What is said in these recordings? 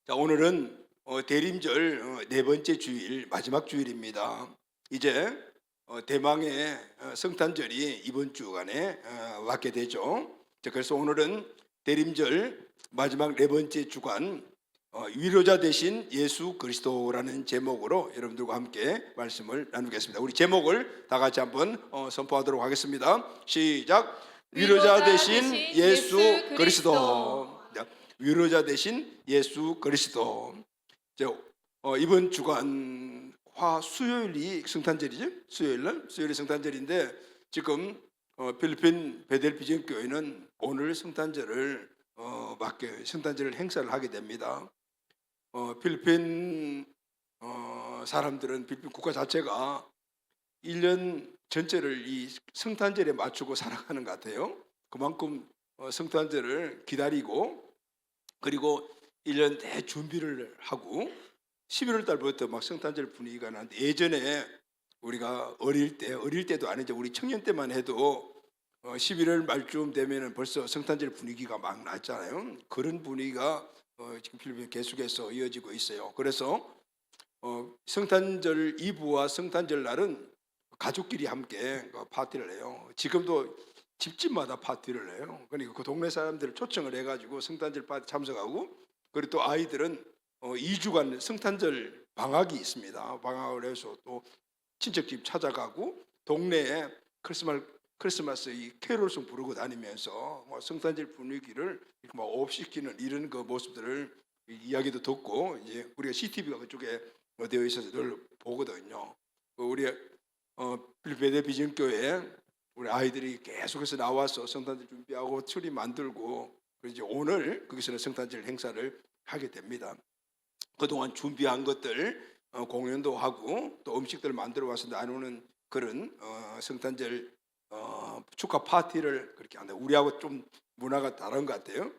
자, 오늘은 대림절 네 번째 주일, 마지막 주일입니다. 이제 대망의 성탄절이 이번 주간에 왔게 되죠. 자, 그래서 오늘은 대림절 마지막 네 번째 주간, 위로자 되신 예수 그리스도라는 제목으로 여러분들과 함께 말씀을 나누겠습니다. 우리 제목을 다 같이 한번 선포하도록 하겠습니다. 시작. 위로자 되신 예수 그리스도. 자, 위로자 되신 예수 그리스도. 이번 주간 수요일이 성탄절이죠. 수요일이 성탄절인데 지금 필리핀 베델 비전교회는 오늘 성탄절을 성탄절 행사를 하게 됩니다. 필리핀 사람들은 필리핀 국가 자체가 1년 전체를 이 성탄절에 맞추고 살아가는 것 같아요. 그만큼 성탄절을 기다리고 그리고 1년 내 준비를 하고 11월 달부터 막 성탄절 분위기가 나는데, 예전에 우리가 어릴 때도 아니죠. 우리 청년 때만 해도 11월 말쯤 되면은 벌써 성탄절 분위기가 막 났잖아요. 그런 분위기가 지금 필리핀 계속해서 이어지고 있어요. 그래서 성탄절 이브와 성탄절 날은 가족끼리 함께 파티를 해요. 지금도 집집마다 파티를 해요. 그러니까 그 동네 사람들을 초청을 해가지고 성탄절 파티 참석하고, 그리고 또 아이들은 2주간 성탄절 방학이 있습니다. 방학을 해서 또 친척집 찾아가고 동네에 크리스마스 이 캐롤송 부르고 다니면서 성탄절 분위기를 이렇게 업시키는 이런 그 모습들을 이야기도 듣고, 이제 우리가 CCTV가 그쪽에 되어 있어서 늘 보거든요. 우리 필리핀 비전교회 우리 아이들이 계속해서 나와서 성탄절 준비하고 트리 만들고, 이제 오늘 거기서는 성탄절 행사를 하게 됩니다. 그동안 준비한 것들 공연도 하고 또 음식들을 만들어 와서 나누는 그런 성탄절 축하 파티를 그렇게 한다. 우리하고 좀 문화가 다른 것 같아요.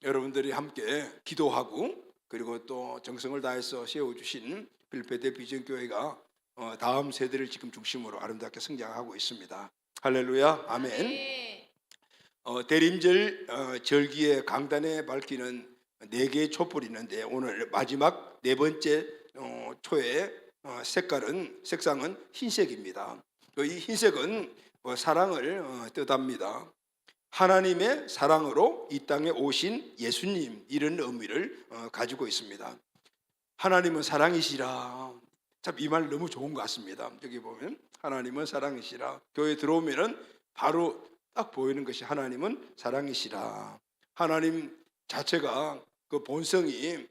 여러분들이 함께 기도하고 그리고 또 정성을 다해서 세워주신 필리핀 비전교회가 다음 세대를 지금 중심으로 아름답게 성장하고 있습니다. 할렐루야, 아멘. 대림절 절기의 강단에 밝히는 4개의 촛불이 있는데, 오늘 마지막 네 번째 초의 색상은 흰색입니다. 이 흰색은 사랑을 뜻합니다. 하나님의 사랑으로 이 땅에 오신 예수님, 이런 의미를 가지고 있습니다. 하나님은 사랑이시라. 참 이 말 너무 좋은 것 같습니다. 여기 보면 하나님은 사랑이시라. 교회 들어오면은 바로 딱 보이는 것이 하나님은 사랑이시라. 하나님 자체가 그 본성이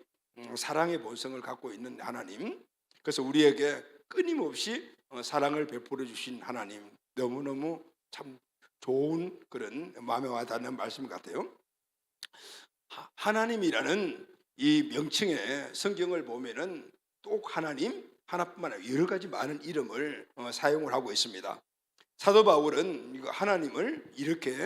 사랑의 본성을 갖고 있는 하나님. 그래서 우리에게 끊임없이 사랑을 베풀어 주신 하나님, 너무너무 참 좋은 그런 마음에 와닿는 말씀 같아요. 하나님이라는 이 명칭에 성경을 보면은 또 하나님 하나뿐만 아니라 여러 가지 많은 이름을 사용을 하고 있습니다. 사도 바울은 하나님을 이렇게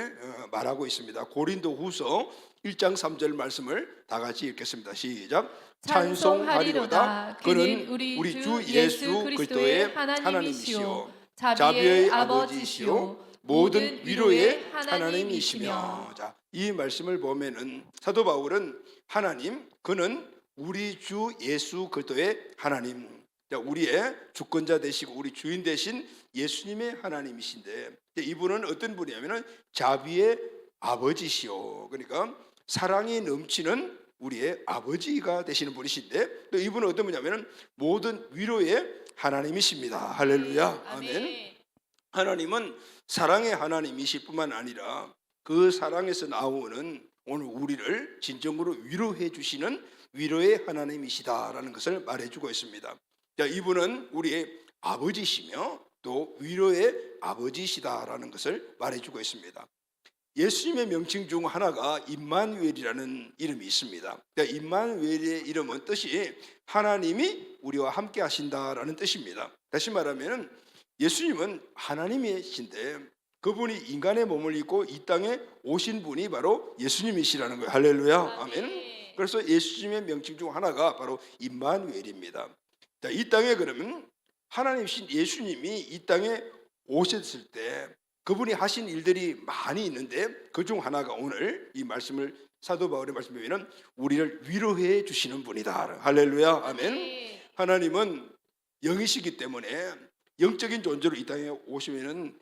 말하고 있습니다. 고린도후서 1장 3절 말씀을 다 같이 읽겠습니다. 시작. 찬송하리로다. 그는 우리 주 예수 그리스도의 하나님이시요 자비의 아버지시요 모든 위로의 하나님이시며. 자, 이 말씀을 보면은 사도 바울은 하나님, 그는 우리 주 예수 그리스도의 하나님, 우리의 주권자 되시고 우리 주인 되신 예수님의 하나님이신데, 이분은 어떤 분이냐면 자비의 아버지시오. 그러니까 사랑이 넘치는 우리의 아버지가 되시는 분이신데, 또 이분은 어떤 분이냐면 모든 위로의 하나님이십니다. 할렐루야, 아멘. 하나님은 사랑의 하나님이실 뿐만 아니라 그 사랑에서 나오는 오늘 우리를 진정으로 위로해 주시는 위로의 하나님이시다라는 것을 말해주고 있습니다. 자, 이분은 우리의 아버지시며 또 위로의 아버지시다라는 것을 말해주고 있습니다. 예수님의 명칭 중 하나가 임마누엘이라는 이름이 있습니다. 임마누엘의 이름은 뜻이 하나님이 우리와 함께 하신다라는 뜻입니다. 다시 말하면 예수님은 하나님이신데 그분이 인간의 몸을 입고 이 땅에 오신 분이 바로 예수님이시라는 거예요. 할렐루야, 아멘. 그래서 예수님의 명칭 중 하나가 바로 임마누엘입니다. 자, 이 땅에 그러면 하나님이신 예수님이 이 땅에 오셨을 때 그분이 하신 일들이 많이 있는데 그 중 하나가 오늘 이 말씀을 사도 바울의 말씀에 보면 우리를 위로해 주시는 분이다. 할렐루야. 아멘. 하나님은 영이시기 때문에 영적인 존재로 이 땅에 오시면은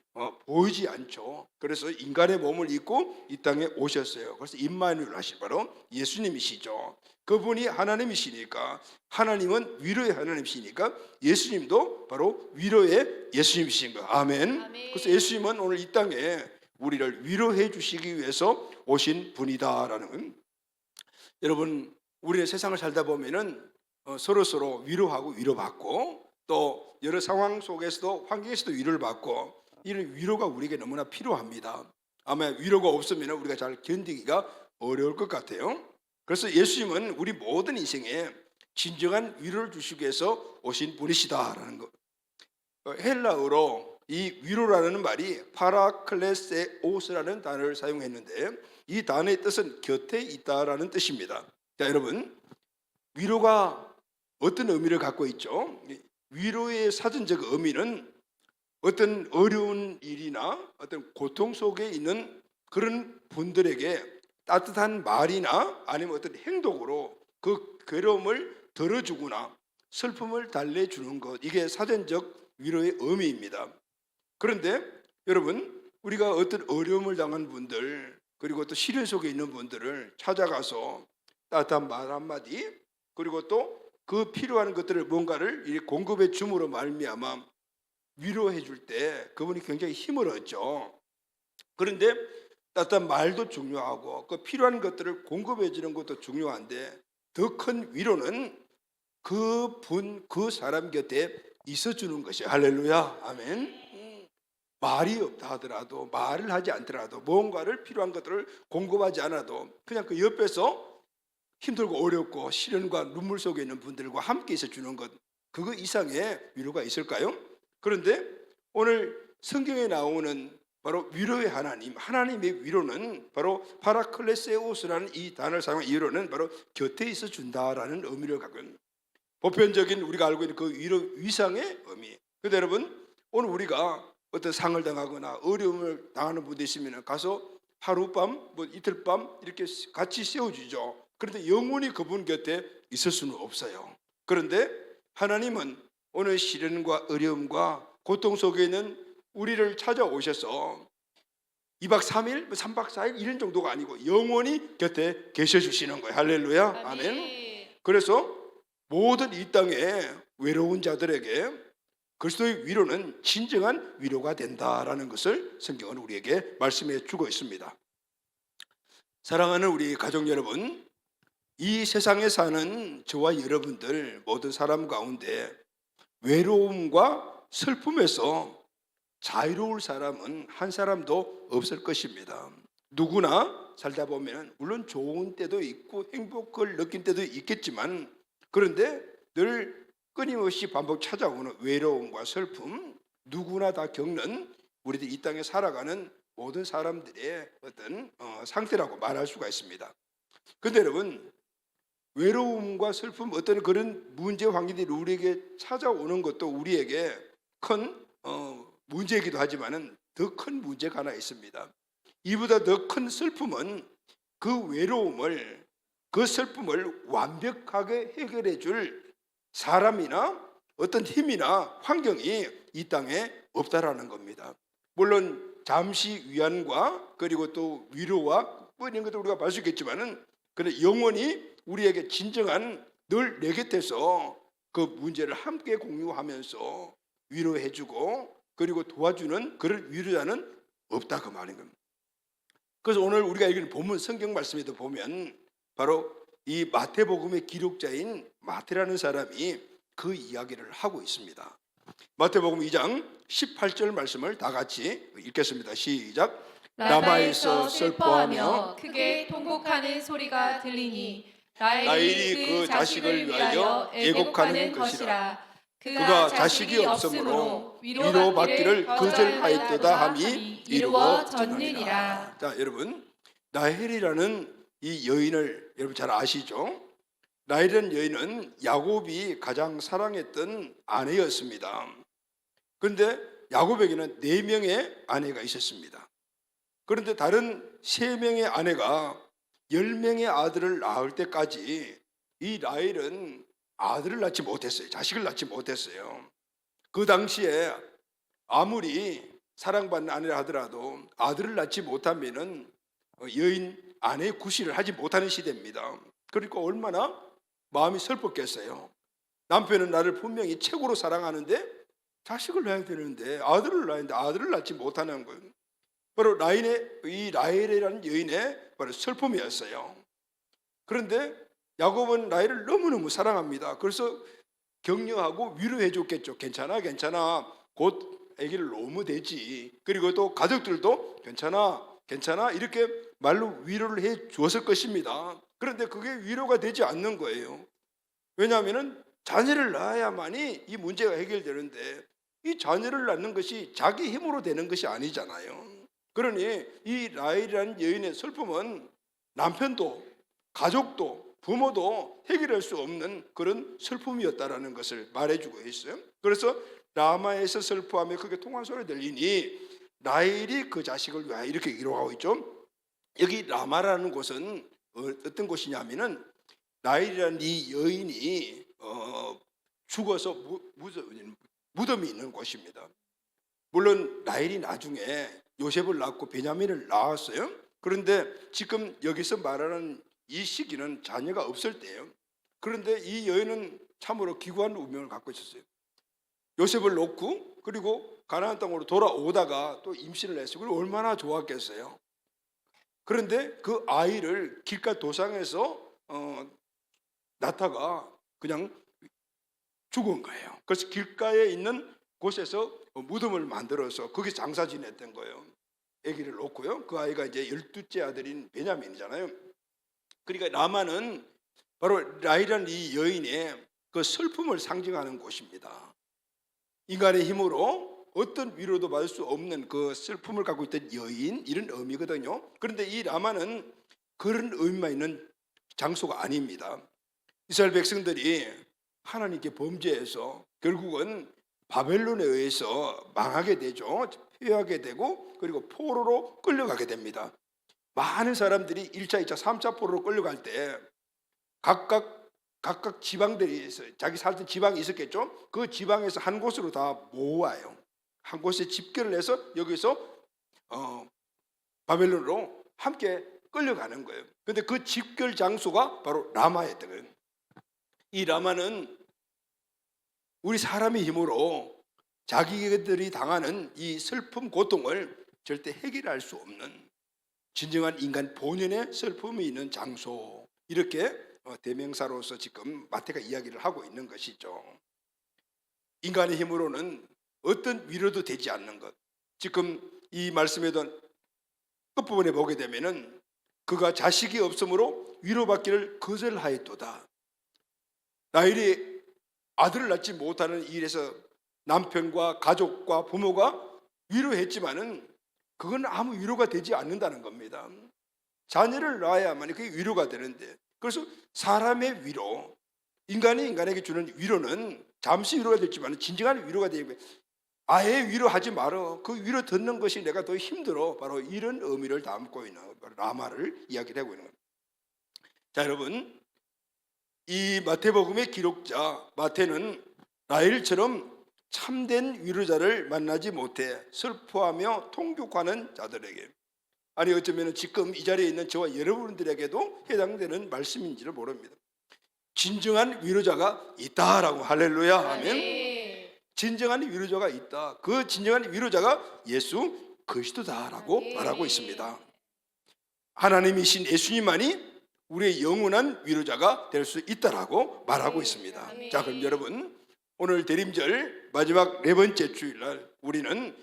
보이지 않죠. 그래서 인간의 몸을 입고 이 땅에 오셨어요. 그래서 임마누엘 하신 바로 예수님이시죠. 그분이 하나님이시니까, 하나님은 위로의 하나님이시니까 예수님도 바로 위로의 예수님이신 거예요. 아멘. 그래서 예수님은 오늘 이 땅에 우리를 위로해 주시기 위해서 오신 분이다라는. 여러분, 우리는 세상을 살다 보면은 서로 위로하고 위로받고, 또 여러 상황 속에서도, 환경에서도 위로를 받고, 이런 위로가 우리에게 너무나 필요합니다. 아마 위로가 없으면 우리가 잘 견디기가 어려울 것 같아요. 그래서 예수님은 우리 모든 인생에 진정한 위로를 주시기 위해서 오신 분이시다라는 것. 헬라어로 이 위로라는 말이 파라클레세오스라는 단어를 사용했는데, 이 단어의 뜻은 곁에 있다라는 뜻입니다. 자, 여러분, 위로가 어떤 의미를 갖고 있죠? 위로의 사전적 의미는 어떤 어려운 일이나 어떤 고통 속에 있는 그런 분들에게 따뜻한 말이나 아니면 어떤 행동으로 그 괴로움을 덜어주거나 슬픔을 달래주는 것, 이게 사전적 위로의 의미입니다. 그런데 여러분, 우리가 어떤 어려움을 당한 분들, 그리고 또 시련 속에 있는 분들을 찾아가서 따뜻한 말 한마디, 그리고 또 그 필요한 것들을 뭔가를 공급해 줌으로 말미암아 위로해 줄 때 그분이 굉장히 힘을 얻죠. 그런데 따뜻한 말도 중요하고 그 필요한 것들을 공급해 주는 것도 중요한데, 더 큰 위로는 그 사람 곁에 있어 주는 것이. 할렐루야. 아멘. 말이 없다 하더라도, 말을 하지 않더라도, 뭔가를 필요한 것들을 공급하지 않아도 그냥 그 옆에서 힘들고 어렵고 시련과 눈물 속에 있는 분들과 함께 있어 주는 것, 그거 이상의 위로가 있을까요? 그런데 오늘 성경에 나오는 바로 위로의 하나님, 하나님의 위로는 바로 파라클레세오스라는 이 단어를 사용한 위로는 바로 곁에 있어 준다라는 의미를 갖고 있는, 보편적인 우리가 알고 있는 그 위로 위상의 의미. 그런데 여러분, 오늘 우리가 어떤 상을 당하거나 어려움을 당하는 분이 있으면 가서 하룻밤, 이틀밤 이렇게 같이 세워주죠. 그런데 영원히 그분 곁에 있을 수는 없어요. 그런데 하나님은 오늘 시련과 어려움과 고통 속에 있는 우리를 찾아오셔서 2박 3일, 3박 4일 이런 정도가 아니고 영원히 곁에 계셔 주시는 거예요. 할렐루야. 아멘. 그래서 모든 이 땅에 외로운 자들에게 그리스도의 위로는 진정한 위로가 된다라는 것을 성경은 우리에게 말씀해 주고 있습니다. 사랑하는 우리 가족 여러분, 이 세상에 사는 저와 여러분들 모든 사람 가운데 외로움과 슬픔에서 자유로울 사람은 한 사람도 없을 것입니다. 누구나 살다 보면 물론 좋은 때도 있고 행복을 느낀 때도 있겠지만, 그런데 늘 끊임없이 반복 찾아오는 외로움과 슬픔, 누구나 다 겪는 우리들 이 땅에 살아가는 모든 사람들의 어떤 상태라고 말할 수가 있습니다. 그런데 여러분, 외로움과 슬픔, 어떤 그런 문제 환경들이 우리에게 찾아오는 것도 우리에게 큰 문제이기도 하지만은 더 큰 문제가 하나 있습니다. 이보다 더 큰 슬픔은 그 외로움을, 그 슬픔을 완벽하게 해결해 줄 사람이나 어떤 힘이나 환경이 이 땅에 없다라는 겁니다. 물론 잠시 위안과 그리고 또 위로와 이런 것도 우리가 볼 수 있겠지만은, 그런데 영원히 우리에게 진정한 늘 내 곁에서 그 문제를 함께 공유하면서 위로해주고 그리고 도와주는 그런 위로자는 없다, 그 말인 겁니다. 그래서 오늘 우리가 읽은 본문 성경 말씀에도 보면 바로 이 마태복음의 기록자인 마태라는 사람이 그 이야기를 하고 있습니다. 마태복음 2장 18절 말씀을 다 같이 읽겠습니다. 시작. 라마에서 슬퍼하며 크게 통곡하는 소리가 들리니 라헬이 그 자식을 위하여 애곡하는 것이라. 그가 자식이 없으므로 위로받기를 거절하였도다 함이 이루어졌느니라. 자, 여러분, 라헬이라는 이 여인을 여러분 잘 아시죠? 라헬이라는 여인은 야곱이 가장 사랑했던 아내였습니다. 그런데 야곱에게는 4명의 아내가 있었습니다. 그런데 다른 3명의 아내가 10명의 아들을 낳을 때까지 이 라헬은 아들을 낳지 못했어요. 자식을 낳지 못했어요. 그 당시에 아무리 사랑받는 아내라 하더라도 아들을 낳지 못하면은 여인 아내의 구실을 하지 못하는 시대입니다. 그러니까 얼마나 마음이 슬펐겠어요. 남편은 나를 분명히 최고로 사랑하는데 자식을 낳아야 되는데 아들을 낳았는데 아들을 낳지 못하는 것, 바로 이 라헬이라는 여인의 바로 슬픔이었어요. 그런데 야곱은 라헬을 너무너무 사랑합니다. 그래서 격려하고 위로해 줬겠죠. 괜찮아 괜찮아, 곧 아기를 놓으면 되지. 그리고 또 가족들도 괜찮아 괜찮아 이렇게 말로 위로를 해 주었을 것입니다. 그런데 그게 위로가 되지 않는 거예요. 왜냐하면 자녀를 낳아야만이 이 문제가 해결되는데 이 자녀를 낳는 것이 자기 힘으로 되는 것이 아니잖아요. 그러니 이 라헬이라는 여인의 슬픔은 남편도 가족도 부모도 해결할 수 없는 그런 슬픔이었다라는 것을 말해주고 있어요. 그래서 라마에서 슬퍼하며 크게 통한 소리 들리니 라헬이 그 자식을 위하여 이렇게 기록하고 있죠. 여기 라마라는 곳은 어떤 곳이냐면은 라헬이라는 이 여인이 죽어서 무덤이 있는 곳입니다. 물론 라헬이 나중에 요셉을 낳고 베냐민을 낳았어요. 그런데 지금 여기서 말하는 이 시기는 자녀가 없을 때예요. 그런데 이 여인은 참으로 기구한 운명을 갖고 있었어요. 요셉을 놓고 그리고 가나안 땅으로 돌아오다가 또 임신을 했어요. 그리고 얼마나 좋았겠어요. 그런데 그 아이를 길가 도상에서 낳다가 그냥 죽은 거예요. 그래서 길가에 있는 곳에서 무덤을 만들어서 거기서 장사 지냈던 거예요. 아기를 놓고요. 그 아이가 이제 12째 아들인 베냐민이잖아요. 그러니까 라마는 바로 라헬이라는 이 여인의 그 슬픔을 상징하는 곳입니다. 인간의 힘으로 어떤 위로도 받을 수 없는 그 슬픔을 갖고 있던 여인, 이런 의미거든요. 그런데 이 라마는 그런 의미만 있는 장소가 아닙니다. 이스라엘 백성들이 하나님께 범죄해서 결국은 바벨론에 의해서 망하게 되죠. 피하게 되고 그리고 포로로 끌려가게 됩니다. 많은 사람들이 1차, 2차, 3차 포로로 끌려갈 때 각각 지방들이 있어요. 자기 살던 지방이 있었겠죠. 그 지방에서 한 곳으로 다 모아요. 한 곳에 집결을 해서 여기서 바벨론으로 함께 끌려가는 거예요. 그런데 그 집결 장소가 바로 라마였던 거예요. 이 라마는 우리 사람의 힘으로 자기들이 당하는 이 슬픔, 고통을 절대 해결할 수 없는 진정한 인간 본연의 슬픔이 있는 장소, 이렇게 대명사로서 지금 마태가 이야기를 하고 있는 것이죠. 인간의 힘으로는 어떤 위로도 되지 않는 것. 지금 이 말씀에도 끝부분에 보게 되면은 그가 자식이 없으므로 위로받기를 거절하였도다. 라헬이 아들을 낳지 못하는 일에서 남편과 가족과 부모가 위로했지만은 그건 아무 위로가 되지 않는다는 겁니다. 자녀를 낳아야만 그게 위로가 되는데, 그래서 사람의 위로, 인간이 인간에게 주는 위로는 잠시 위로가 됐지만 진정한 위로가 되는 거예요. 아예 위로하지 말어. 그 위로 듣는 것이 내가 더 힘들어. 바로 이런 의미를 담고 있는 라마를 이야기를 하고 있는 겁니다. 자, 여러분, 이 마태복음의 기록자 마태는 라헬처럼 참된 위로자를 만나지 못해 슬퍼하며 통곡하는 자들에게, 아니 어쩌면 지금 이 자리에 있는 저와 여러분들에게도 해당되는 말씀인지를 모릅니다. 진정한 위로자가 있다라고 할렐루야 하면, 진정한 위로자가 있다. 그 진정한 위로자가 예수 그리스도다라고 말하고 있습니다. 하나님이신 예수님만이 우리의 영원한 위로자가 될 수 있다라고 말하고 있습니다. 자, 그럼 여러분, 오늘 대림절 마지막 4번째 주일날 우리는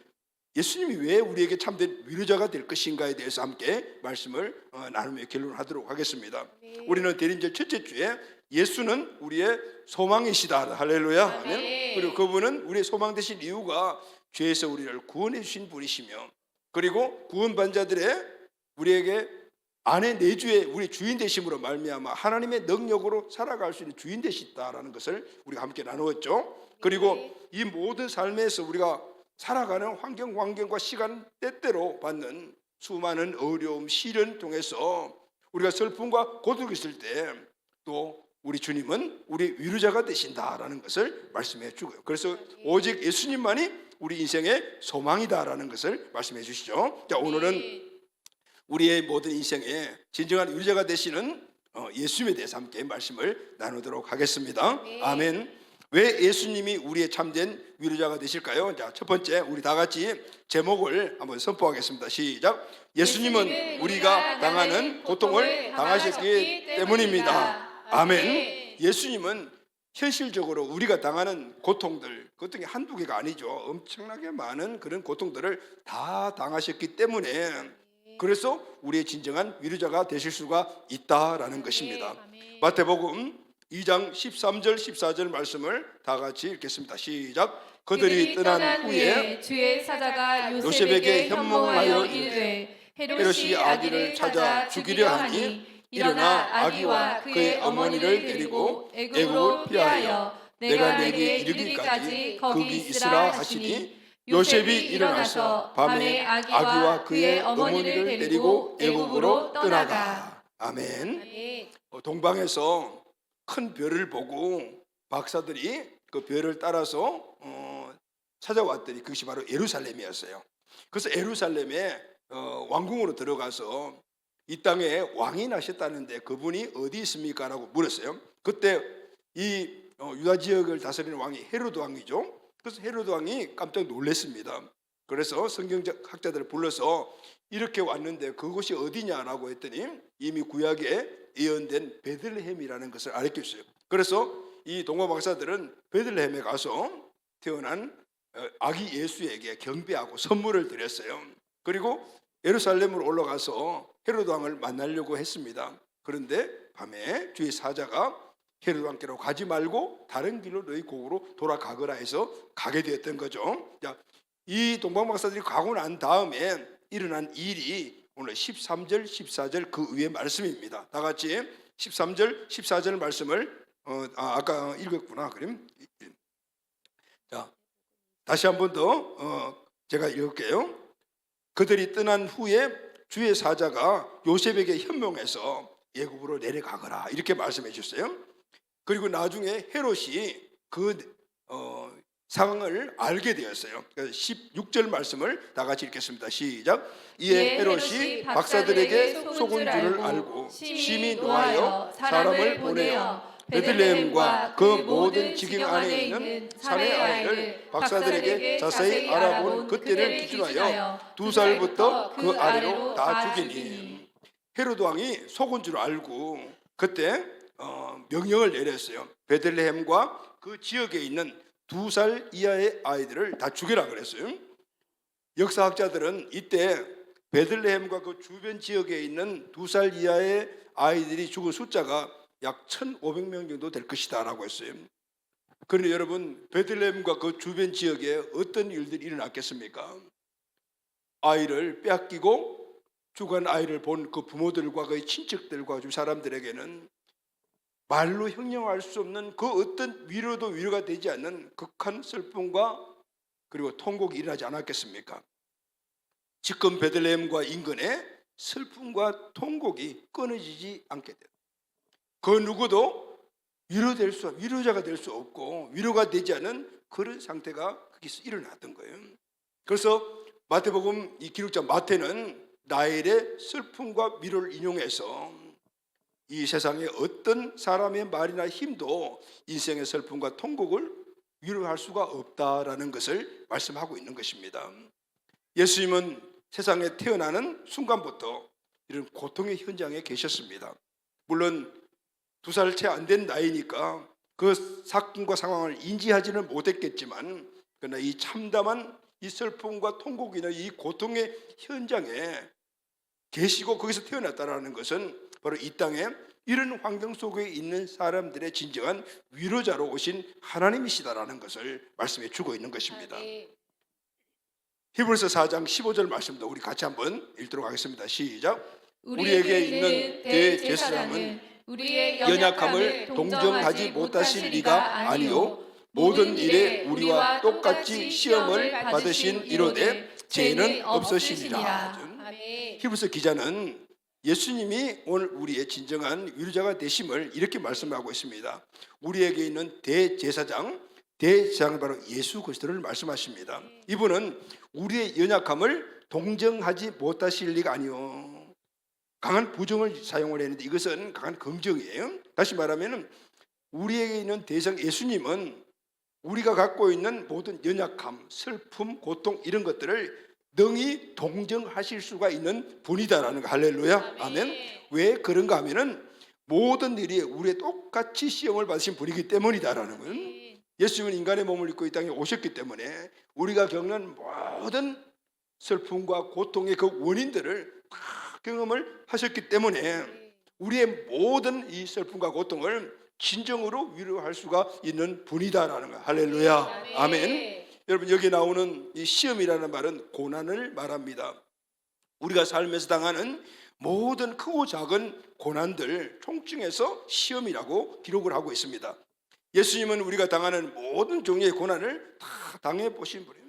예수님이 왜 우리에게 참된 위로자가 될 것인가에 대해서 함께 말씀을 나누며 결론하도록 하겠습니다. 우리는 대림절 첫째 주에 예수는 우리의 소망이시다, 할렐루야 하면, 그리고 그분은 우리의 소망 되신 이유가 죄에서 우리를 구원해 주신 분이시며, 그리고 구원받은 자들의 우리에게 아내 내주의 우리 주인 되심으로 말미암아 하나님의 능력으로 살아갈 수 있는 주인 되시다라는 것을 우리가 함께 나누었죠. 그리고 이 모든 삶에서 우리가 살아가는 환경과 시간 때때로 받는 수많은 어려움, 시련 통해서 우리가 슬픔과 고통이 있을 때 또 우리 주님은 우리 위로자가 되신다라는 것을 말씀해 주고요. 그래서 오직 예수님만이 우리 인생의 소망이다라는 것을 말씀해 주시죠. 자, 오늘은 우리의 모든 인생에 진정한 위로자가 되시는 예수님에 대해서 함께 말씀을 나누도록 하겠습니다. 네. 아멘. 왜 예수님이 우리의 참된 위로자가 되실까요? 자, 첫 번째 우리 다 같이 제목을 한번 선포하겠습니다. 시작. 예수님은 우리가 당하는 고통을 당하셨기 때문입니다. 아멘. 예수님은 현실적으로 우리가 당하는 고통들, 고통이 한두 개가 아니죠. 엄청나게 많은 그런 고통들을 다 당하셨기 때문에 그래서 우리의 진정한 위로자가 되실 수가 있다라는 것입니다. 마태복음 2장 13절 14절 말씀을 다 같이 읽겠습니다. 시작. 그들이 떠난 후에 주의 사자가 요셉에게 요셉에게 현몽하여 현몽하여 이르되 이르되 헤롯이 아기를 찾아 죽이려 하니 일어나 아기와 그의 어머니를 데리고 애국으로 피하여 내가 내게 이르기까지 거기 있으라 하시니 요셉이 일어나서 밤에 아기와 그의 어머니를 데리고 애국으로 떠나가. 아멘. 동방에서 큰 별을 보고 박사들이 그 별을 따라서 찾아왔더니 그것이 바로 예루살렘이었어요. 그래서 예루살렘에 왕궁으로 들어가서 이 땅에 왕이 나셨다는데 그분이 어디 있습니까? 라고 물었어요. 그때 이 유다 지역을 다스리는 왕이 헤로드 왕이죠. 그래서 헤로드 왕이 깜짝 놀랐습니다. 그래서 성경적 학자들을 불러서 이렇게 왔는데 그곳이 어디냐라고 했더니 이미 구약에 예언된 베들레헴이라는 것을 알려줬어요. 그래서 이 동방 박사들은 베들레헴에 가서 태어난 아기 예수에게 경배하고 선물을 드렸어요. 그리고 예루살렘으로 올라가서 헤로드 왕을 만나려고 했습니다. 그런데 밤에 주의 사자가 헤로드 왕께로 가지 말고 다른 길로 너희 고국으로 돌아가거라 해서 가게 되었던 거죠. 자, 이 동방 박사들이 가고 난 다음에 일어난 일이 오늘 13절 14절 그 위의 말씀입니다. 다 같이 13절 14절 말씀을 아까 읽었구나. 그럼 자, 다시 한 번 더 제가 읽을게요. 그들이 떠난 후에 주의 사자가 요셉에게 현몽해서 애굽으로 내려가거라 이렇게 말씀해 주셨어요. 그리고 나중에 헤롯이 그 상황을 알게 되었어요. 16절 말씀을 다 같이 읽겠습니다. 시작. 이에 헤롯이 박사들에게 속은 줄을 알고 심히 노하여 사람을 보내어 베들레헴과 그 모든 지경 안에 있는 산의 아이를 박사들에게 자세히 알아본 그때를 기준하여 2살부터 그 아래로 다 죽이니. 헤로드 왕이 속은 줄 알고 그때 명령을 내렸어요. 베들레헴과 그 지역에 있는 2살 이하의 아이들을 다 죽이라 그랬어요. 역사학자들은 이때 베들레헴과 그 주변 지역에 있는 2살 이하의 아이들이 죽은 숫자가 약 1,500명 정도 될 것이다 라고 했어요. 그런데 여러분 베들레헴과 그 주변 지역에 어떤 일들이 일어났겠습니까? 아이를 빼앗기고 죽은 아이를 본 그 부모들과 그 친척들과 주 사람들에게는 말로 형용할 수 없는 그 어떤 위로도 위로가 되지 않는 극한 슬픔과 그리고 통곡이 일어나지 않았겠습니까? 지금 베들레헴과 인근에 슬픔과 통곡이 끊어지지 않게 돼요. 그 누구도 위로자가 될 수 없고 위로가 되지 않은 그런 상태가 거기서 일어났던 거예요. 그래서 마태복음 이 기록자 마태는 나일의 슬픔과 위로를 인용해서 이 세상에 어떤 사람의 말이나 힘도 인생의 슬픔과 통곡을 위로할 수가 없다라는 것을 말씀하고 있는 것입니다. 예수님은 세상에 태어나는 순간부터 이런 고통의 현장에 계셨습니다. 물론 2살 채 안 된 나이니까 그 사건과 상황을 인지하지는 못했겠지만 그러나 이 참담한 이 슬픔과 통곡이나 이 고통의 현장에 계시고 거기서 태어났다는 것은 바로 이 땅에 이런 환경 속에 있는 사람들의 진정한 위로자로 오신 하나님이시다라는 것을 말씀해 주고 있는 것입니다. 히브리서 4장 15절 말씀도 우리 같이 한번 읽도록 하겠습니다. 시작. 우리에게 있는 대제사장은 우리의 연약함을 동정하지 못하실 리가 아니요 모든 일에 우리와 똑같이 시험을 받으신 이로되 죄는 없으시리라. 히브리서 기자는 예수님이 오늘 우리의 진정한 위로자가 되심을 이렇게 말씀하고 있습니다. 우리에게 있는 대제사장 바로 예수 그리스도를 말씀하십니다. 이분은 우리의 연약함을 동정하지 못하실 리가 아니요. 강한 부정을 사용을 했는데 이것은 강한 긍정이에요. 다시 말하면 우리에게 있는 대상 예수님은 우리가 갖고 있는 모든 연약함, 슬픔, 고통 이런 것들을 능히 동정하실 수가 있는 분이다라는 거. 할렐루야. 아멘. 왜 그런가 하면은 모든 일이 우리의 똑같이 시험을 받으신 분이기 때문이다라는 거예요. 예수님은 인간의 몸을 입고 이 땅에 오셨기 때문에 우리가 겪는 모든 슬픔과 고통의 그 원인들을 다 경험을 하셨기 때문에 우리의 모든 이 슬픔과 고통을 진정으로 위로할 수가 있는 분이다라는 거예요. 할렐루야. 아멘. 여러분, 여기 나오는 이 시험이라는 말은 고난을 말합니다. 우리가 삶에서 당하는 모든 크고 작은 고난들 총칭해서 시험이라고 기록을 하고 있습니다. 예수님은 우리가 당하는 모든 종류의 고난을 다 당해 보신 분이에요.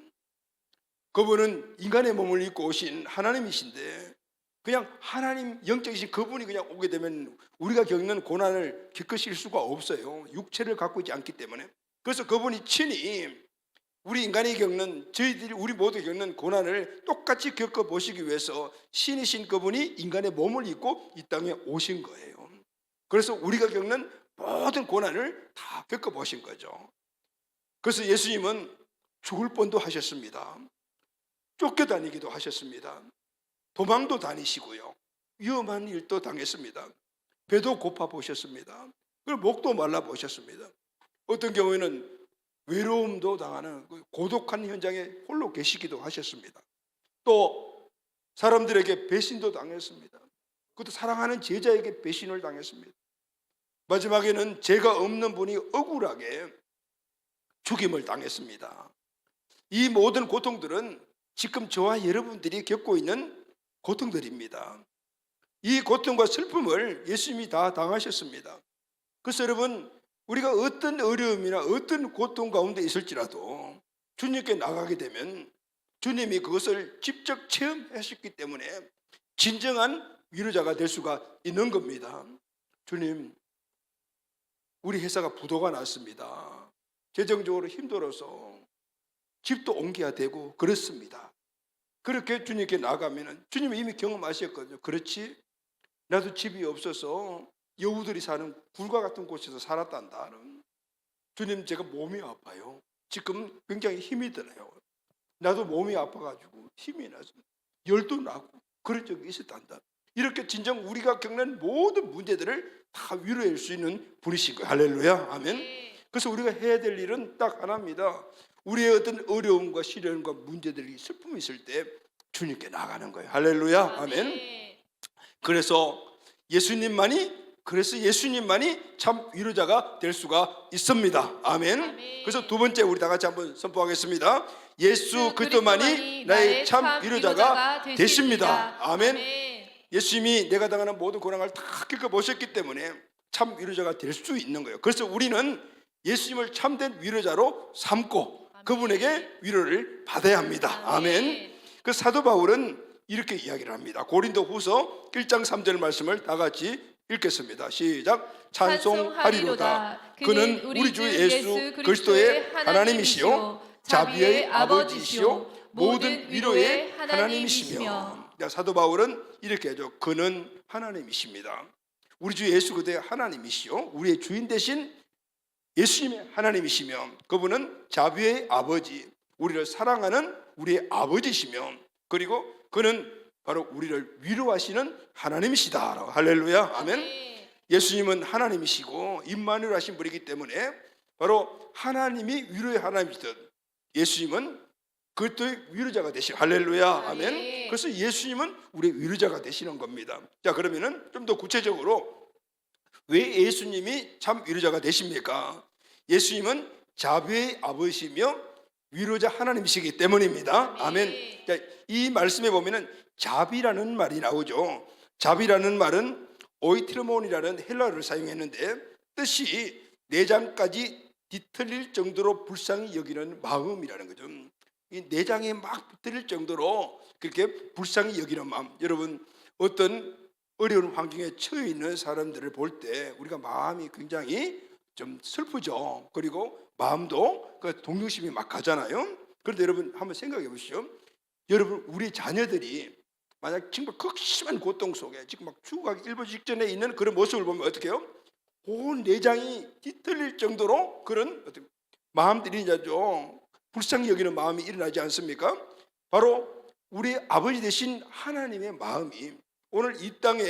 그분은 인간의 몸을 입고 오신 하나님이신데 그냥 하나님 영적이신 그분이 그냥 오게 되면 우리가 겪는 고난을 겪으실 수가 없어요. 육체를 갖고 있지 않기 때문에. 그래서 그분이 친히 우리 인간이 겪는, 저희들이 우리 모두 겪는 고난을 똑같이 겪어보시기 위해서 신이신 그분이 인간의 몸을 입고 이 땅에 오신 거예요. 그래서 우리가 겪는 모든 고난을 다 겪어보신 거죠. 그래서 예수님은 죽을 뻔도 하셨습니다. 쫓겨다니기도 하셨습니다. 도망도 다니시고요. 위험한 일도 당했습니다. 배도 고파 보셨습니다. 그리고 목도 말라 보셨습니다. 어떤 경우에는 외로움도 당하는 고독한 현장에 홀로 계시기도 하셨습니다. 또 사람들에게 배신도 당했습니다. 그것도 사랑하는 제자에게 배신을 당했습니다. 마지막에는 죄가 없는 분이 억울하게 죽임을 당했습니다. 이 모든 고통들은 지금 저와 여러분들이 겪고 있는 고통들입니다. 이 고통과 슬픔을 예수님이 다 당하셨습니다. 그래서 여러분, 우리가 어떤 어려움이나 어떤 고통 가운데 있을지라도 주님께 나가게 되면 주님이 그것을 직접 체험하셨기 때문에 진정한 위로자가 될 수가 있는 겁니다. 주님, 우리 회사가 부도가 났습니다. 재정적으로 힘들어서 집도 옮겨야 되고 그렇습니다. 그렇게 주님께 나가면 주님이 이미 경험하셨거든요. 그렇지? 나도 집이 없어서 여우들이 사는 굴과 같은 곳에서 살았단다. 주님, 제가 몸이 아파요. 지금 굉장히 힘이 드네요. 나도 몸이 아파가지고 힘이 나서 열도 나고 그런 적이 있었단다. 이렇게 진정 우리가 겪는 모든 문제들을 다 위로할 수 있는 분이신 거예요. 할렐루야. 아멘. 그래서 우리가 해야 될 일은 딱 하나입니다. 우리의 어떤 어려움과 시련과 문제들이 슬픔이 있을 때 주님께 나가는 거예요. 할렐루야. 아멘. 그래서 예수님만이 참 위로자가 될 수가 있습니다. 아멘. 그래서 두 번째 우리 다 같이 한번 선포하겠습니다. 예수 그리스도만이 나의 참 위로자가 되십니다. 아멘. 예수님이 내가 당하는 모든 고난을 다 겪어보셨기 때문에 참 위로자가 될 수 있는 거예요. 그래서 우리는 예수님을 참된 위로자로 삼고 그분에게 위로를 받아야 합니다. 아멘. 그 사도 바울은 이렇게 이야기를 합니다. 고린도 후서 1장 3절 말씀을 다 같이 읽겠습니다. 시작. 찬송하리로다. 그는 우리 주 예수 그리스도의 하나님이시요 자비의 아버지시요 모든 위로의 하나님이시며. 사도 바울은 이렇게 하죠. 그는 하나님이십니다. 우리 주 예수 그리스도의 하나님이시요 우리의 주인 되신 예수님의 하나님이시며 그분은 자비의 아버지, 우리를 사랑하는 우리의 아버지시며 그리고 그는 바로 우리를 위로하시는 하나님이시다. 할렐루야. 아멘. 예수님은 하나님이시고 임마누엘 하신 분이기 때문에 바로 하나님이 위로의 하나님이시듯 예수님은 그것도의 위로자가 되시는. 할렐루야. 아멘. 그래서 예수님은 우리의 위로자가 되시는 겁니다. 자, 그러면은 좀 더 구체적으로 왜 예수님이 참 위로자가 되십니까? 예수님은 자비의 아버지시며 위로자 하나님이시기 때문입니다. 아멘. 자, 이 말씀에 보면은 자비라는 말이 나오죠. 자비라는 말은 오이트르몬이라는 헬라어를 사용했는데 뜻이 내장까지 뒤틀릴 정도로 불쌍히 여기는 마음이라는 거죠. 이 내장에 막 뒤틀릴 정도로 그렇게 불쌍히 여기는 마음. 여러분, 어떤 어려운 환경에 처해 있는 사람들을 볼 때 우리가 마음이 굉장히 좀 슬프죠. 그리고 마음도 그 동정심이 막 가잖아요. 그런데 여러분 한번 생각해 보시죠. 여러분 우리 자녀들이 만약 정말 극심한 고통 속에 지금 막 죽어가기 일보 직전에 있는 그런 모습을 보면 어떻게 해요? 온 내장이 뒤틀릴 정도로 그런 어떤 마음들이 이제 좀 불쌍히 여기는 마음이 일어나지 않습니까? 바로 우리 아버지 되신 하나님의 마음이 오늘 이 땅에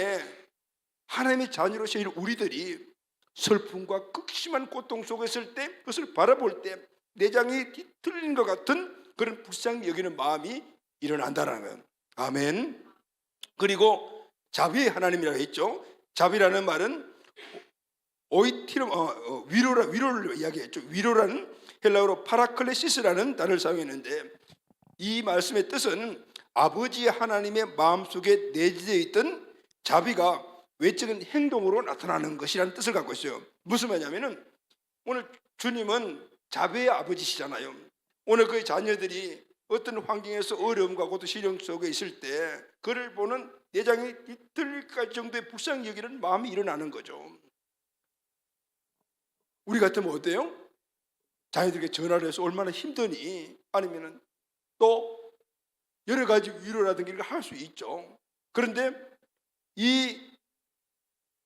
하나님의 자녀로서 우리들이 슬픔과 극심한 고통 속에 있을 때 그것을 바라볼 때 내장이 뒤틀린 것 같은 그런 불쌍히 여기는 마음이 일어난다는 거예요. 아멘. 그리고 자비의 하나님이라고 했죠. 자비라는 말은 오이티름 위로를 이야기했죠. 위로라는 헬라어로 파라클레시스라는 단어를 사용했는데 이 말씀의 뜻은 아버지 하나님의 마음속에 내재되어 있던 자비가 외적인 행동으로 나타나는 것이라는 뜻을 갖고 있어요. 무슨 말이냐면은 오늘 주님은 자비의 아버지시잖아요. 오늘 그 자녀들이 어떤 환경에서 어려움과 고통 시련 속에 있을 때 그를 보는 내장이 뒤틀릴 정도의 불쌍히 여기는 마음이 일어나는 거죠. 우리 같으면 어때요? 자녀들에게 전화를 해서 얼마나 힘드니? 아니면은 또 여러 가지 위로라든가 이런 걸 할 수 있죠. 그런데 이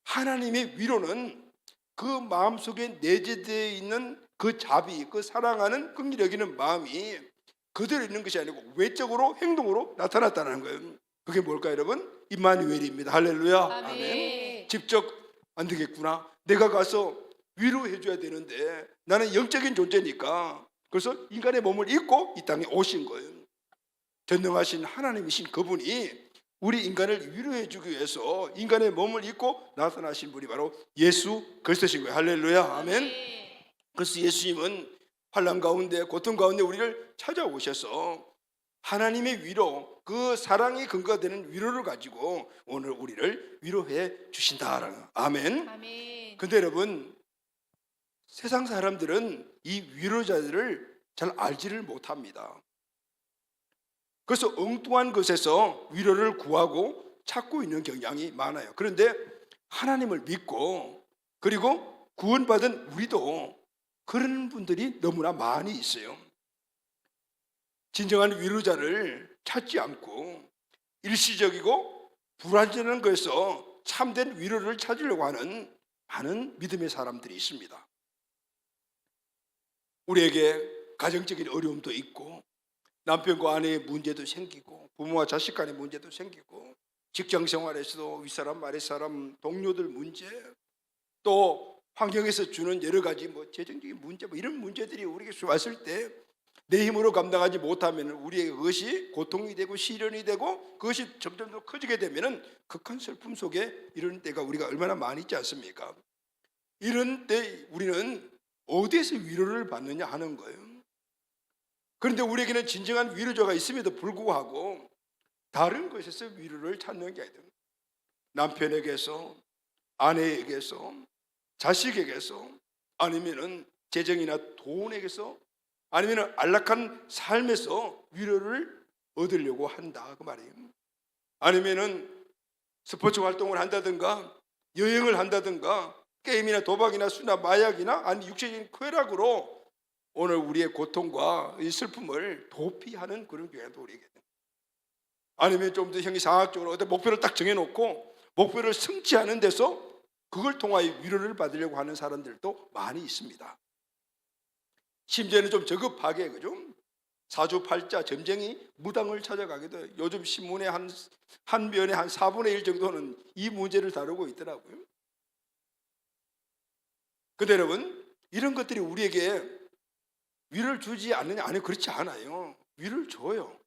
하나님의 위로는 그 마음속에 내재되어 있는 그 자비, 그 사랑하는 긍휼히 여기는 마음이 그대로 있는 것이 아니고 외적으로 행동으로 나타났다는 거예요. 그게 뭘까요, 여러분? 임마누엘입니다. 할렐루야. 아멘. 직접 안 되겠구나. 내가 가서 위로해 줘야 되는데 나는 영적인 존재니까 그래서 인간의 몸을 입고 이 땅에 오신 거예요. 전능하신 하나님이신 그분이 우리 인간을 위로해 주기 위해서 인간의 몸을 입고 나타나신 분이 바로 예수 그리스도신 거예요. 할렐루야. 아멘. 그래서 예수님은 환난 가운데 고통 가운데 우리를 찾아오셔서 하나님의 위로, 그 사랑이 근거가 되는 위로를 가지고 오늘 우리를 위로해 주신다라는 거예요. 아멘. 아멘. 근데 여러분 세상 사람들은 이 위로자들을 잘 알지를 못합니다. 그래서 엉뚱한 것에서 위로를 구하고 찾고 있는 경향이 많아요. 그런데 하나님을 믿고 그리고 구원받은 우리도 그런 분들이 너무나 많이 있어요. 진정한 위로자를 찾지 않고 일시적이고 불완전한 것에서 참된 위로를 찾으려고 하는 많은 믿음의 사람들이 있습니다. 우리에게 가정적인 어려움도 있고 남편과 아내의 문제도 생기고 부모와 자식 간의 문제도 생기고 직장 생활에서도 윗사람 아랫사람 동료들 문제 또 환경에서 주는 여러 가지 재정적인 문제 이런 문제들이 우리에게 왔을 때 내 힘으로 감당하지 못하면 우리의 그것이 고통이 되고 시련이 되고 그것이 점점 더 커지게 되면 극한 슬픔 속에 이런 때가 우리가 얼마나 많이 있지 않습니까? 이런 때 우리는 어디에서 위로를 받느냐 하는 거예요. 그런데 우리에게는 진정한 위로자가 있음에도 불구하고 다른 것에서 위로를 찾는 게 아니라 남편에게서 아내에게서 자식에게서 아니면은 재정이나 돈에게서 아니면은 안락한 삶에서 위로를 얻으려고 한다 그 말이에요. 아니면은 스포츠 활동을 한다든가 여행을 한다든가 게임이나 도박이나 수나 마약이나 아니 육체적인 쾌락으로 오늘 우리의 고통과 이 슬픔을 도피하는 그런 경향도 우리에게 아니면 좀 더 형이상학적으로 어떤 목표를 딱 정해놓고 목표를 성취하는 데서 그걸 통하여 위로를 받으려고 하는 사람들도 많이 있습니다. 심지어는 좀 저급하게 그죠? 사주팔자 점쟁이 무당을 찾아가기도 해요. 요즘 신문에 한 면에 한 4분의 1 정도는 이 문제를 다루고 있더라고요. 근데 여러분 이런 것들이 우리에게 위로를 주지 않느냐? 아니 그렇지 않아요. 위로를 줘요.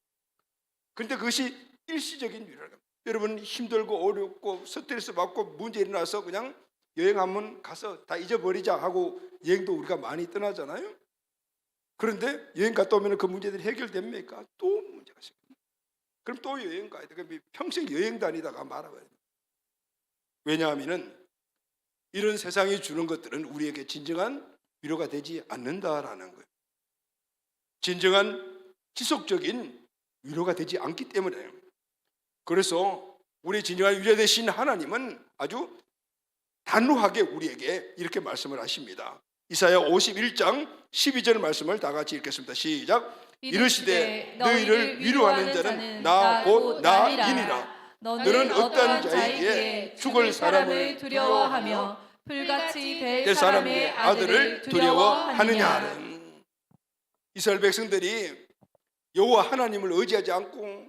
그런데 그것이 일시적인 위로라. 여러분 힘들고 어렵고 스트레스 받고 문제 일어나서 그냥 여행 한번 가서 다 잊어버리자 하고 여행도 우리가 많이 떠나잖아요. 그런데 여행 갔다 오면 그 문제들이 해결됩니까? 또 문제가 생깁니다. 그럼 또 여행 가야 돼. 그럼 평생 여행 다니다가 말아봐야 돼. 왜냐하면은 이런 세상이 주는 것들은 우리에게 진정한 위로가 되지 않는다라는 거예요. 진정한 지속적인 위로가 되지 않기 때문에요. 그래서 우리 진정한 위로 되신 하나님은 아주 단호하게 우리에게 이렇게 말씀을 하십니다. 이사야 51장 12절 말씀을 다 같이 읽겠습니다. 시작. 이르시되 너희를 위로하는 자는 나 곧 나이니라. 너는 어떤 자에게 죽을 사람을 두려워하며 불같이 될 사람의 아들을 두려워하느냐. 이스라엘 백성들이 여호와 하나님을 의지하지 않고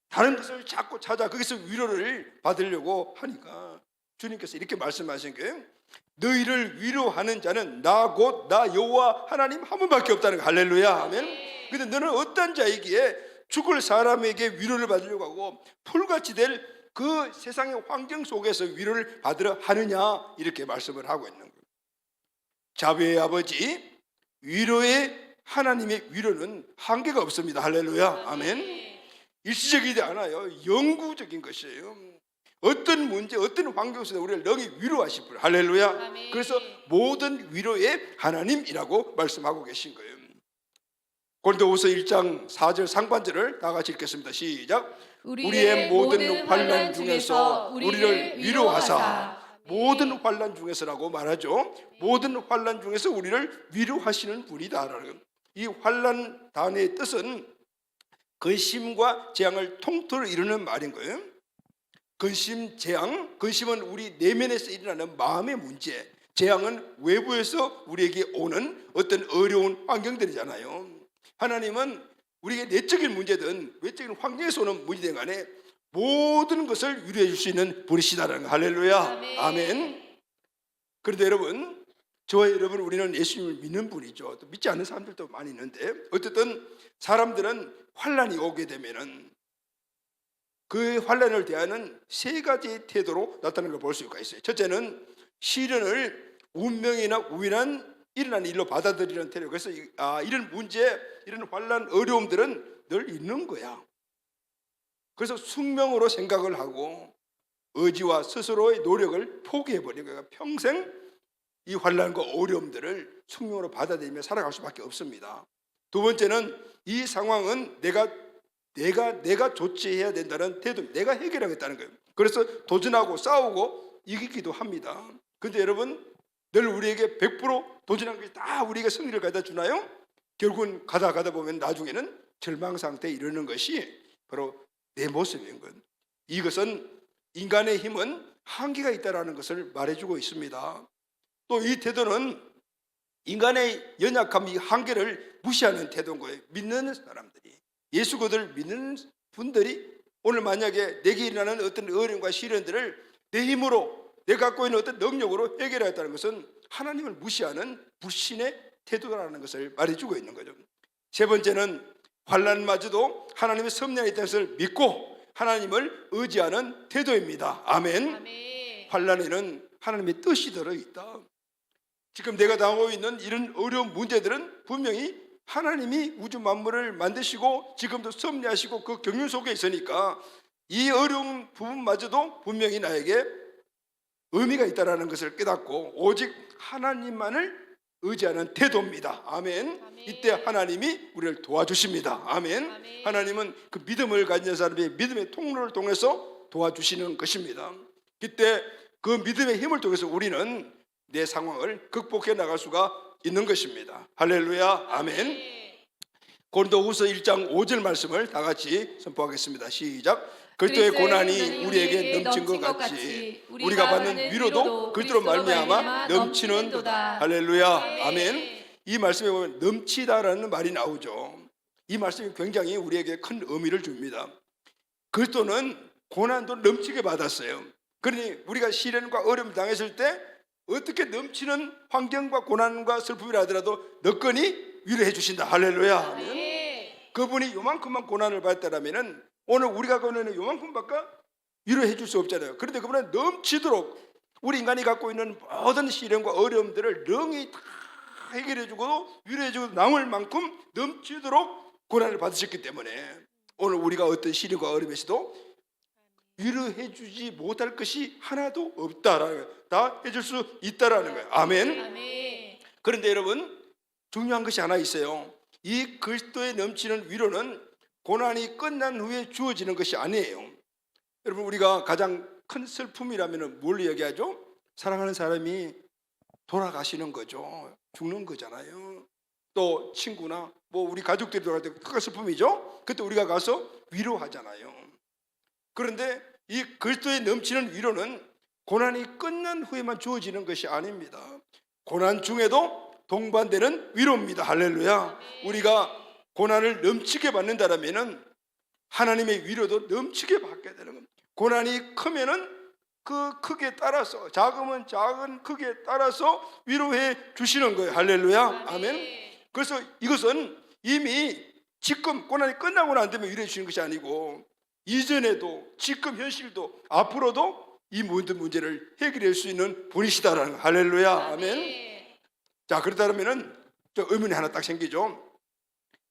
다른 것을 자꾸 찾아 거기서 위로를 받으려고 하니까 주님께서 이렇게 말씀하신 거예요. 너희를 위로하는 자는 나 곧 나 여호와 하나님 한 분밖에 없다는 거. 할렐루야. 아멘. 근데 너는 어떤 자이기에 죽을 사람에게 위로를 받으려고 하고 풀같이 될 그 세상의 환경 속에서 위로를 받으려 하느냐, 이렇게 말씀을 하고 있는 거예요. 자비의 아버지, 위로의 하나님의 위로는 한계가 없습니다. 할렐루야. 아멘. 일시적이지 않아요. 영구적인 것이에요. 어떤 문제, 어떤 환경 속에서 우리를 능히 위로하실 분. 할렐루야. 아멘. 그래서 모든 위로의 하나님이라고 말씀하고 계신 거예요. 고린도후서 1장 4절 상반절을 다 같이 읽겠습니다. 시작. 우리의 모든 환난 중에서 우리를 위로하사. 모든 환난 중에서라고 말하죠. 모든 환난 중에서 우리를 위로하시는 분이다라는. 이 환난 단어의 뜻은 근심과 재앙을 통틀어 이루는 말인 거예요. 근심, 재앙, 근심은 우리 내면에서 일어나는 마음의 문제, 재앙은 외부에서 우리에게 오는 어떤 어려운 환경들이잖아요. 하나님은 우리에게 내적인 문제든 외적인 환경에서 오는 문제든 간에 모든 것을 위로해 줄 수 있는 분이시다라는 거. 할렐루야. 아멘. 아멘. 그런데 여러분, 저와 여러분, 우리는 예수님을 믿는 분이죠. 또 믿지 않는 사람들도 많이 있는데, 어쨌든 사람들은 환난이 오게 되면은 그 환난을 대하는 세 가지 태도로 나타나는 걸 볼 수가 있어요. 첫째는 시련을 운명이나 우연한 일어난 일로 받아들이는 태도. 그래서 이런 문제, 이런 환난, 어려움들은 늘 있는 거야. 그래서 숙명으로 생각을 하고 의지와 스스로의 노력을 포기해버린 거야. 평생 이 환난과 어려움들을 숙명으로 받아들이며 살아갈 수밖에 없습니다. 두 번째는 이 상황은 내가 조치해야 된다는 태도, 내가 해결하겠다는 거예요. 그래서 도전하고 싸우고 이기기도 합니다. 그런데 여러분, 늘 우리에게 100% 도전한 것이 다 우리에게 승리를 가져다 주나요? 결국은 가다 보면 나중에는 절망 상태에 이르는 것이 바로 내 모습인 것. 이것은 인간의 힘은 한계가 있다는 것을 말해주고 있습니다. 또 이 태도는 인간의 연약함, 이 한계를 무시하는 태도인 거예요. 믿는 사람들이, 예수 그들을 믿는 분들이 오늘 만약에 내게 일어나는 어떤 어려움과 시련들을 내 힘으로, 내가 갖고 있는 어떤 능력으로 해결하겠다는 것은 하나님을 무시하는 불신의 태도라는 것을 말해주고 있는 거죠. 세 번째는 환난마저도 하나님의 섭리가 있다는 것을 믿고 하나님을 의지하는 태도입니다. 아멘. 아멘. 환난에는 하나님의 뜻이 들어있다. 지금 내가 당하고 있는 이런 어려운 문제들은 분명히 하나님이 우주 만물을 만드시고 지금도 섭리하시고 그 경륜 속에 있으니까 이 어려운 부분마저도 분명히 나에게 의미가 있다는 것을 깨닫고 오직 하나님만을 의지하는 태도입니다. 아멘. 아멘. 이때 하나님이 우리를 도와주십니다. 아멘. 아멘. 하나님은 그 믿음을 가진 사람의 믿음의 통로를 통해서 도와주시는 것입니다. 그때 그 믿음의 힘을 통해서 우리는 내 상황을 극복해 나갈 수가 있는 것입니다. 할렐루야. 아멘. 고린도후서 1장 5절 말씀을 다 같이 선포하겠습니다. 시작. 그리스도의 고난이 우리에게 넘친 것 같이 우리가 받는 위로도 그리스도로 말미암아 넘치는도다. 할렐루야. 아멘. 이 말씀에 보면 넘치다라는 말이 나오죠. 이 말씀이 굉장히 우리에게 큰 의미를 줍니다. 그리스도는 고난도 넘치게 받았어요. 그러니 우리가 시련과 어려움 당했을 때 어떻게 넘치는 환경과 고난과 슬픔이라 하더라도 너끈히 위로해 주신다. 할렐루야. 아멘. 그분이 요만큼만 고난을 받았다면 오늘 우리가 갖고 있는 요만큼밖에 위로해 줄 수 없잖아요. 그런데 그분은 넘치도록 우리 인간이 갖고 있는 모든 시련과 어려움들을 능히 다 해결해 주고 위로해 주고 남을 만큼 넘치도록 고난을 받으셨기 때문에 오늘 우리가 어떤 시련과 어려움에서도 위로해 주지 못할 것이 하나도 없다라는 거예요. 다 해줄 수 있다라는 거예요. 아멘. 아멘. 그런데 여러분, 중요한 것이 하나 있어요. 이 그리스도의 넘치는 위로는 고난이 끝난 후에 주어지는 것이 아니에요. 여러분, 우리가 가장 큰 슬픔이라면 뭘 얘기하죠? 사랑하는 사람이 돌아가시는 거죠. 죽는 거잖아요. 또 친구나 뭐 우리 가족들이 돌아갈 때 그가 슬픔이죠. 그때 우리가 가서 위로하잖아요. 그런데 이 그리스도에 넘치는 위로는 고난이 끝난 후에만 주어지는 것이 아닙니다. 고난 중에도 동반되는 위로입니다. 할렐루야. 우리가 고난을 넘치게 받는다라면은 하나님의 위로도 넘치게 받게 되는 겁니다. 고난이 크면은 그 크기에 따라서, 작으면 작은 크기에 따라서 위로해 주시는 거예요. 할렐루야. 아멘. 그래서 이것은 이미 지금 고난이 끝나고 난 다음에 위로해 주시는 것이 아니고 이전에도, 지금 현실도, 앞으로도 이 모든 문제를 해결할 수 있는 분이시다라는 거. 할렐루야. 아멘. 자, 그렇다면은 저 의문이 하나 딱 생기죠.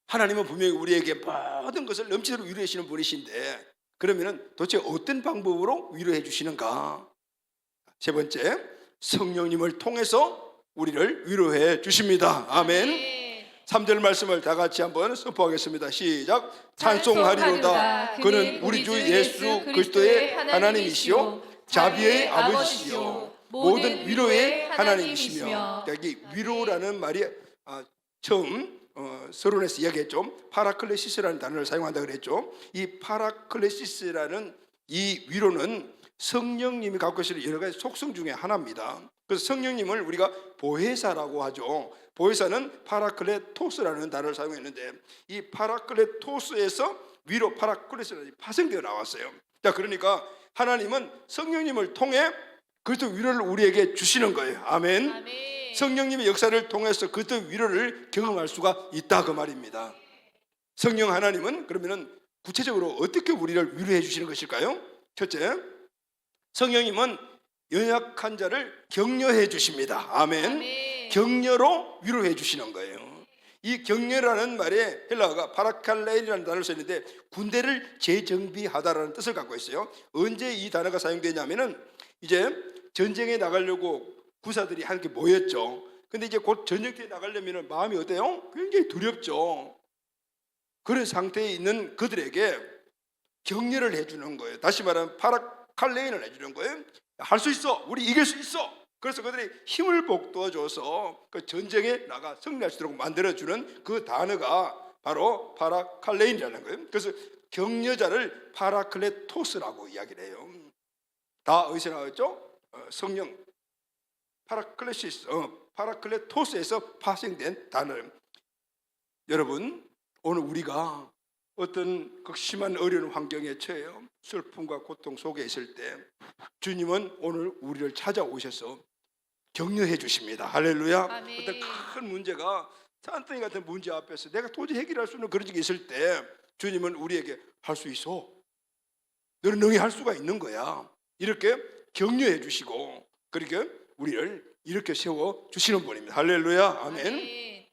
하나님은 분명히 우리에게 모든 것을 넘치도록 위로해 주시는 분이신데, 그러면은 도대체 어떤 방법으로 위로해 주시는가? 세 번째, 성령님을 통해서 우리를 위로해 주십니다. 아멘. 3절 말씀을 다 같이 한번 선포하겠습니다. 시작. 찬송하리로다. 그는 우리 주 예수 그리스도의 하나님이시요 자비의 아버지시요 모든 위로의 하나님이시며. 여기 위로라는 말이 처음 서론에서 이야기했죠. 파라클레시스라는 단어를 사용한다 그랬죠. 이 파라클레시스라는 이 위로는 성령님이 갖고 계시는 여러 가지 속성 중에 하나입니다. 그래서 성령님을 우리가 보혜사라고 하죠. 보혜사는 파라클레토스라는 단어를 사용했는데, 이 파라클레토스에서 위로, 파라클레시스가 파생되어 나왔어요. 자, 그러니까 하나님은 성령님을 통해 그리스도 위로를 우리에게 주시는 거예요. 아멘. 아멘. 성령님의 역사를 통해서 그리스도 위로를 경험할 수가 있다 그 말입니다. 성령 하나님은 그러면은 구체적으로 어떻게 우리를 위로해 주시는 것일까요? 첫째, 성령님은 연약한 자를 격려해 주십니다. 아멘. 아멘. 격려로 위로해 주시는 거예요. 이 격려라는 말에 헬라어가 파라칼레인이라는 단어를 썼는데 군대를 재정비하다라는 뜻을 갖고 있어요. 언제 이 단어가 사용되냐면은 이제 전쟁에 나가려고 구사들이 함께 모였죠. 근데 이제 곧 전쟁터에 나가려면 마음이 어때요? 굉장히 두렵죠. 그런 상태에 있는 그들에게 격려를 해주는 거예요. 다시 말하면 파라칼레인을 해주는 거예요. 할 수 있어, 우리 이길 수 있어. 그래서 그들이 힘을 북돋워줘서 그 전쟁에 나가 승리할 수 있도록 만들어주는 그 단어가 바로 파라칼레인이라는 거예요. 그래서 격려자를 파라클레토스라고 이야기를 해요. 다 어디서 나왔죠? 성령 파라클레시스, 파라클레토스에서 파생된 단어예요. 여러분, 오늘 우리가 어떤 극심한 어려운 환경에 처해요. 슬픔과 고통 속에 있을 때 주님은 오늘 우리를 찾아오셔서 격려해 주십니다. 할렐루야. 아멘. 어떤 큰 문제가 산더미 같은 문제 앞에서 내가 도저히 해결할 수 없는 그런 적이 있을 때 주님은 우리에게 할 수 있어, 너는 능히 할 수가 있는 거야, 이렇게 격려해 주시고 그렇게 우리를 이렇게 세워 주시는 분입니다. 할렐루야. 아멘. 아멘.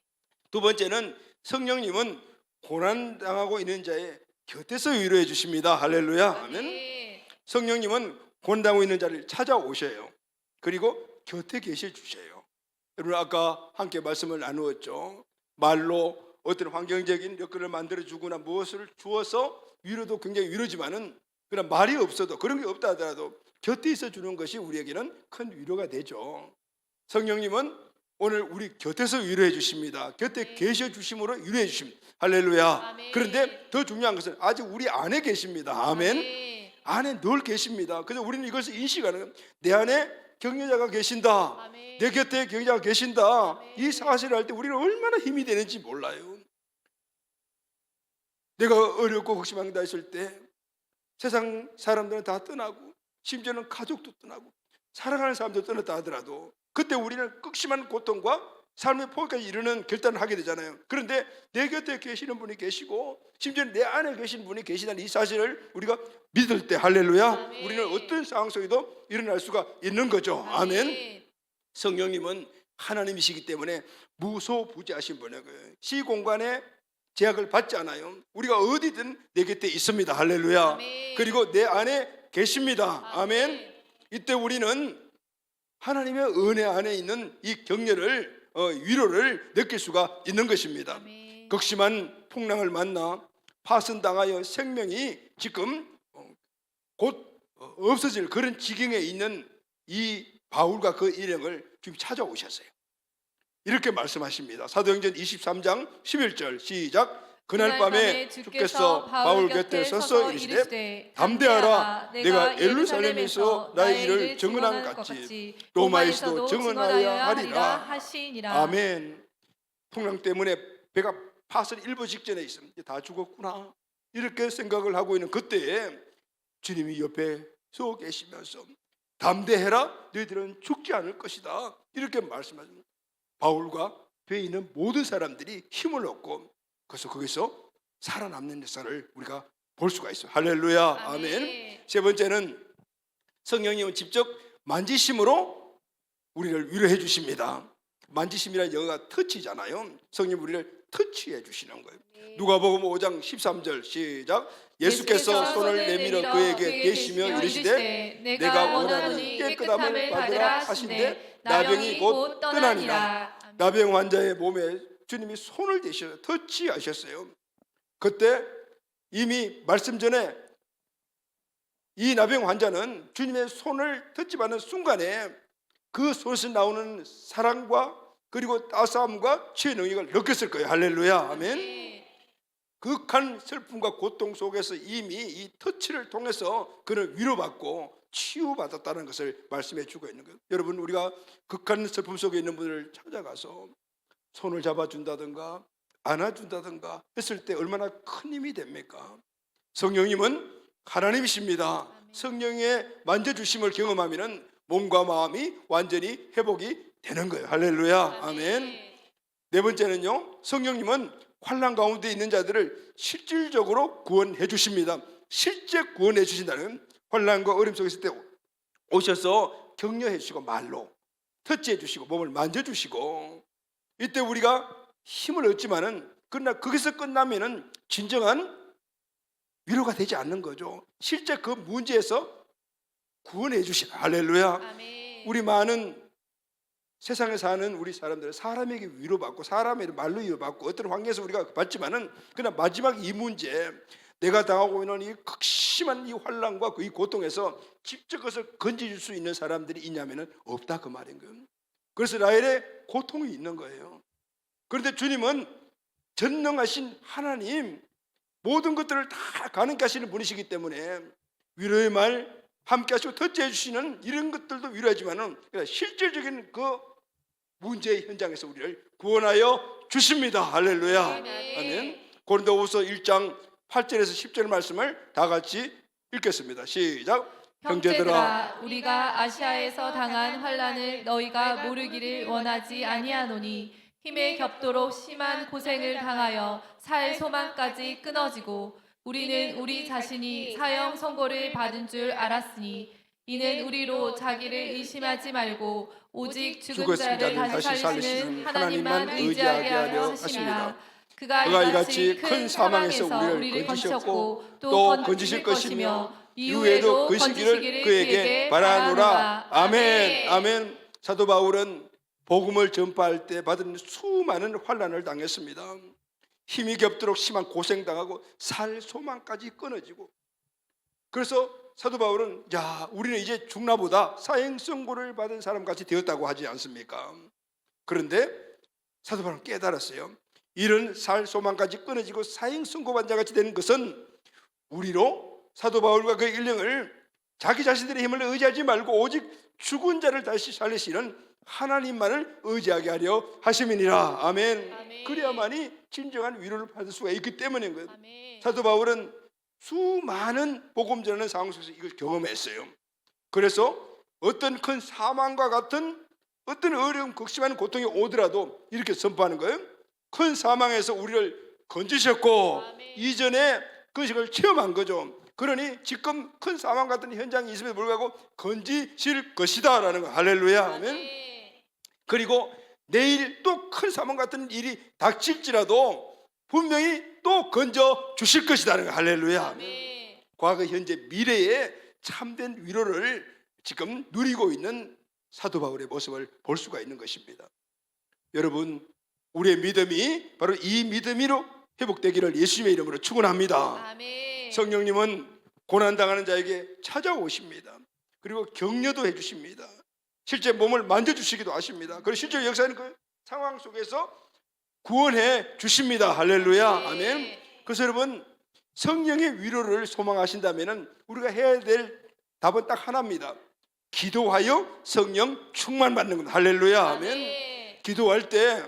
두 번째는 성령님은 고난당하고 있는 자의 곁에서 위로해 주십니다. 할렐루야. 아멘. 아멘. 성령님은 고난당하고 있는 자를 찾아오셔요. 그리고 곁에 계셔 주셔요. 여러분, 아까 함께 말씀을 나누었죠. 말로 어떤 환경적인 여건을 만들어 주거나 무엇을 주어서 위로도 굉장히 위로지만은 그런 말이 없어도, 그런 게 없다 하더라도 곁에 있어 주는 것이 우리에게는 큰 위로가 되죠. 성령님은 오늘 우리 곁에서 위로해 주십니다. 곁에 계셔 주심으로 위로해 주십니다. 할렐루야. 아멘. 그런데 더 중요한 것은 아직 우리 안에 계십니다. 아멘. 아멘. 안에 늘 계십니다. 그래서 우리는 이것을 인식하는 거예요. 내 안에 격려자가 계신다. 아멘. 내 곁에 격려자가 계신다. 아멘. 이 사실을 할 때 우리는 얼마나 힘이 되는지 몰라요. 내가 어렵고 극심한다 했을 때 세상 사람들은 다 떠나고 심지어는 가족도 떠나고 사랑하는 사람도 떠났다 하더라도 그때 우리는 극심한 고통과 삶의 포기까지 이르는 결단을 하게 되잖아요. 그런데 내 곁에 계시는 분이 계시고 심지어 내 안에 계신 분이 계시다는 이 사실을 우리가 믿을 때, 할렐루야, 아멘. 우리는 어떤 상황 속에도 일어날 수가 있는 거죠. 아멘. 성령님은 하나님이시기 때문에 무소부재하신 분이에요. 시공간에 제약을 받지 않아요. 우리가 어디든 내 곁에 있습니다. 할렐루야. 아멘. 그리고 내 안에 계십니다. 아멘. 이때 우리는 하나님의 은혜 안에 있는 이 격려를, 위로를 느낄 수가 있는 것입니다. 아멘. 극심한 풍랑을 만나 파손당하여 생명이 지금 곧 없어질 그런 지경에 있는 이 바울과 그 일행을 지금 찾아오셨어요. 이렇게 말씀하십니다. 사도행전 23장 11절 시작. 그날 밤에 주께서 바울 곁에 서서 이르시되 담대하라, 내가 예루살렘에서 나의 일을 증언한 것 같이 로마에서도 증언하여야 하리라 하시니라. 아멘. 풍랑 때문에 배가 파선 일부 직전에 있으면 다 죽었구나 이렇게 생각을 하고 있는 그때에 주님이 옆에 서 계시면서 담대해라, 너희들은 죽지 않을 것이다 이렇게 말씀하십니다. 바울과 배에 있는 모든 사람들이 힘을 얻고 그래서 거기서 살아남는 역사를 우리가 볼 수가 있어요. 할렐루야. 아멘. 세 번째는 성령님은 직접 만지심으로 우리를 위로해 주십니다. 만지심이라는 영어가 터치잖아요. 성령 우리를 터치해 주시는 거예요. 누가복음 5장 13절 시작. 예수께서 손을 내밀어 그에게 계시며 이르시되 내가 원하노니 깨끗함을 받으라 하신대 나병이 곧 떠나니라. 나병 환자의 몸에 주님이 손을 대셔 터치하셨어요. 그때 이미 말씀 전에 이 나병 환자는 주님의 손을 터치받는 순간에 그 손에서 나오는 사랑과 그리고 따스함과 치유의 능력을 느꼈을 거예요. 할렐루야. 아멘. 극한 슬픔과 고통 속에서 이미 이 터치를 통해서 그는 위로받고 치유받았다는 것을 말씀해 주고 있는 거예요. 여러분, 우리가 극한 슬픔 속에 있는 분을 찾아가서 손을 잡아준다든가 안아준다든가 했을 때 얼마나 큰 힘이 됩니까? 성령님은 하나님이십니다. 성령의 만져주심을 경험하면 몸과 마음이 완전히 회복이 되는 거예요. 할렐루야. 아멘. 네 번째는요, 성령님은 환난 가운데 있는 자들을 실질적으로 구원해 주십니다. 실제 구원해 주신다는, 환난과 어려움 속에 있을 때 오셔서 격려해 주시고 말로 터치해 주시고 몸을 만져 주시고, 이때 우리가 힘을 얻지만은 그러나 거기서 끝나면은 진정한 위로가 되지 않는 거죠. 실제 그 문제에서 구원해 주시라. 할렐루야. 아멘. 우리 많은 세상에 사는 우리 사람들은 사람에게 위로받고 사람에게 말로 위로받고 어떤 환경에서 우리가 받지만은 그러나 마지막 이 문제, 내가 당하고 있는 이 극심한 이 환난과 이 고통에서 직접 그것을 건져줄 수 있는 사람들이 있냐면은 없다 그 말인 거예요. 그래서 라헬에 고통이 있는 거예요. 그런데 주님은 전능하신 하나님, 모든 것들을 다 가능케 하시는 분이시기 때문에 위로의 말 함께 하시고 터치해 주시는 이런 것들도 위로하지만은 실질적인 그 문제의 현장에서 우리를 구원하여 주십니다. 할렐루야. 아멘. 고린도후서 1장 8절에서 10절 말씀을 다 같이 읽겠습니다. 시작. 형제들아, 우리가 아시아에서 당한 환난을 너희가 모르기를 원하지 아니하노니 힘에 겹도록 심한 고생을 당하여 살 소망까지 끊어지고 우리는 우리 자신이 사형 선고를 받은 줄 알았으니 이는 우리로 자기를 의심하지 말고 오직 죽은 자를 다시 살리시는 하나님만 의지하게 하려 하심이라. 그가 이같이 큰 사망에서 우리를 건지셨고 또 건지실 것이며 이후에도 건지시기를 그에게 바라노라. 아멘. 아멘. 사도 바울은 복음을 전파할 때 받은 수많은 환난을 당했습니다. 힘이 겹도록 심한 고생당하고 살 소망까지 끊어지고, 그래서 사도 바울은 야, 우리는 이제 죽나 보다, 사형 선고를 받은 사람같이 되었다고 하지 않습니까? 그런데 사도 바울은 깨달았어요. 이런 살 소망까지 끊어지고 사형 선고받은 자같이 되는 것은 우리로 사도 바울과 그 일령을 자기 자신들의 힘을 의지하지 말고 오직 죽은 자를 다시 살리시는 하나님만을 의지하게 하려 하심이니라. 아멘. 아멘. 그래야만이 진정한 위로를 받을 수가 있기 때문인 거예요. 아멘. 사도 바울은 수많은 복음 전하는 상황 속에서 이걸 경험했어요. 그래서 어떤 큰 사망과 같은 어떤 어려움, 극심한 고통이 오더라도 이렇게 선포하는 거예요. 큰 사망에서 우리를 건지셨고 아멘. 이전에 그것을 체험한 거죠. 그러니 지금 큰 사망 같은 현장이 있음에도 불구하고 건지실 것이다 라는 거. 할렐루야. 아멘. 그리고 내일 또 큰 사망 같은 일이 닥칠지라도 분명히 또 건져 주실 것이라는 거. 할렐루야. 아멘. 과거, 현재, 미래에 참된 위로를 지금 누리고 있는 사도 바울의 모습을 볼 수가 있는 것입니다. 여러분, 우리의 믿음이 바로 이 믿음으로 회복되기를 예수님의 이름으로 축원합니다. 아멘. 성령님은 고난당하는 자에게 찾아오십니다. 그리고 격려도 해주십니다. 실제 몸을 만져주시기도 하십니다. 그리고 실제 역사는 그 상황 속에서 구원해 주십니다. 할렐루야. 아멘. 그래서 여러분, 성령의 위로를 소망하신다면 우리가 해야 될 답은 딱 하나입니다. 기도하여 성령 충만받는 겁니다. 할렐루야. 아멘. 기도할 때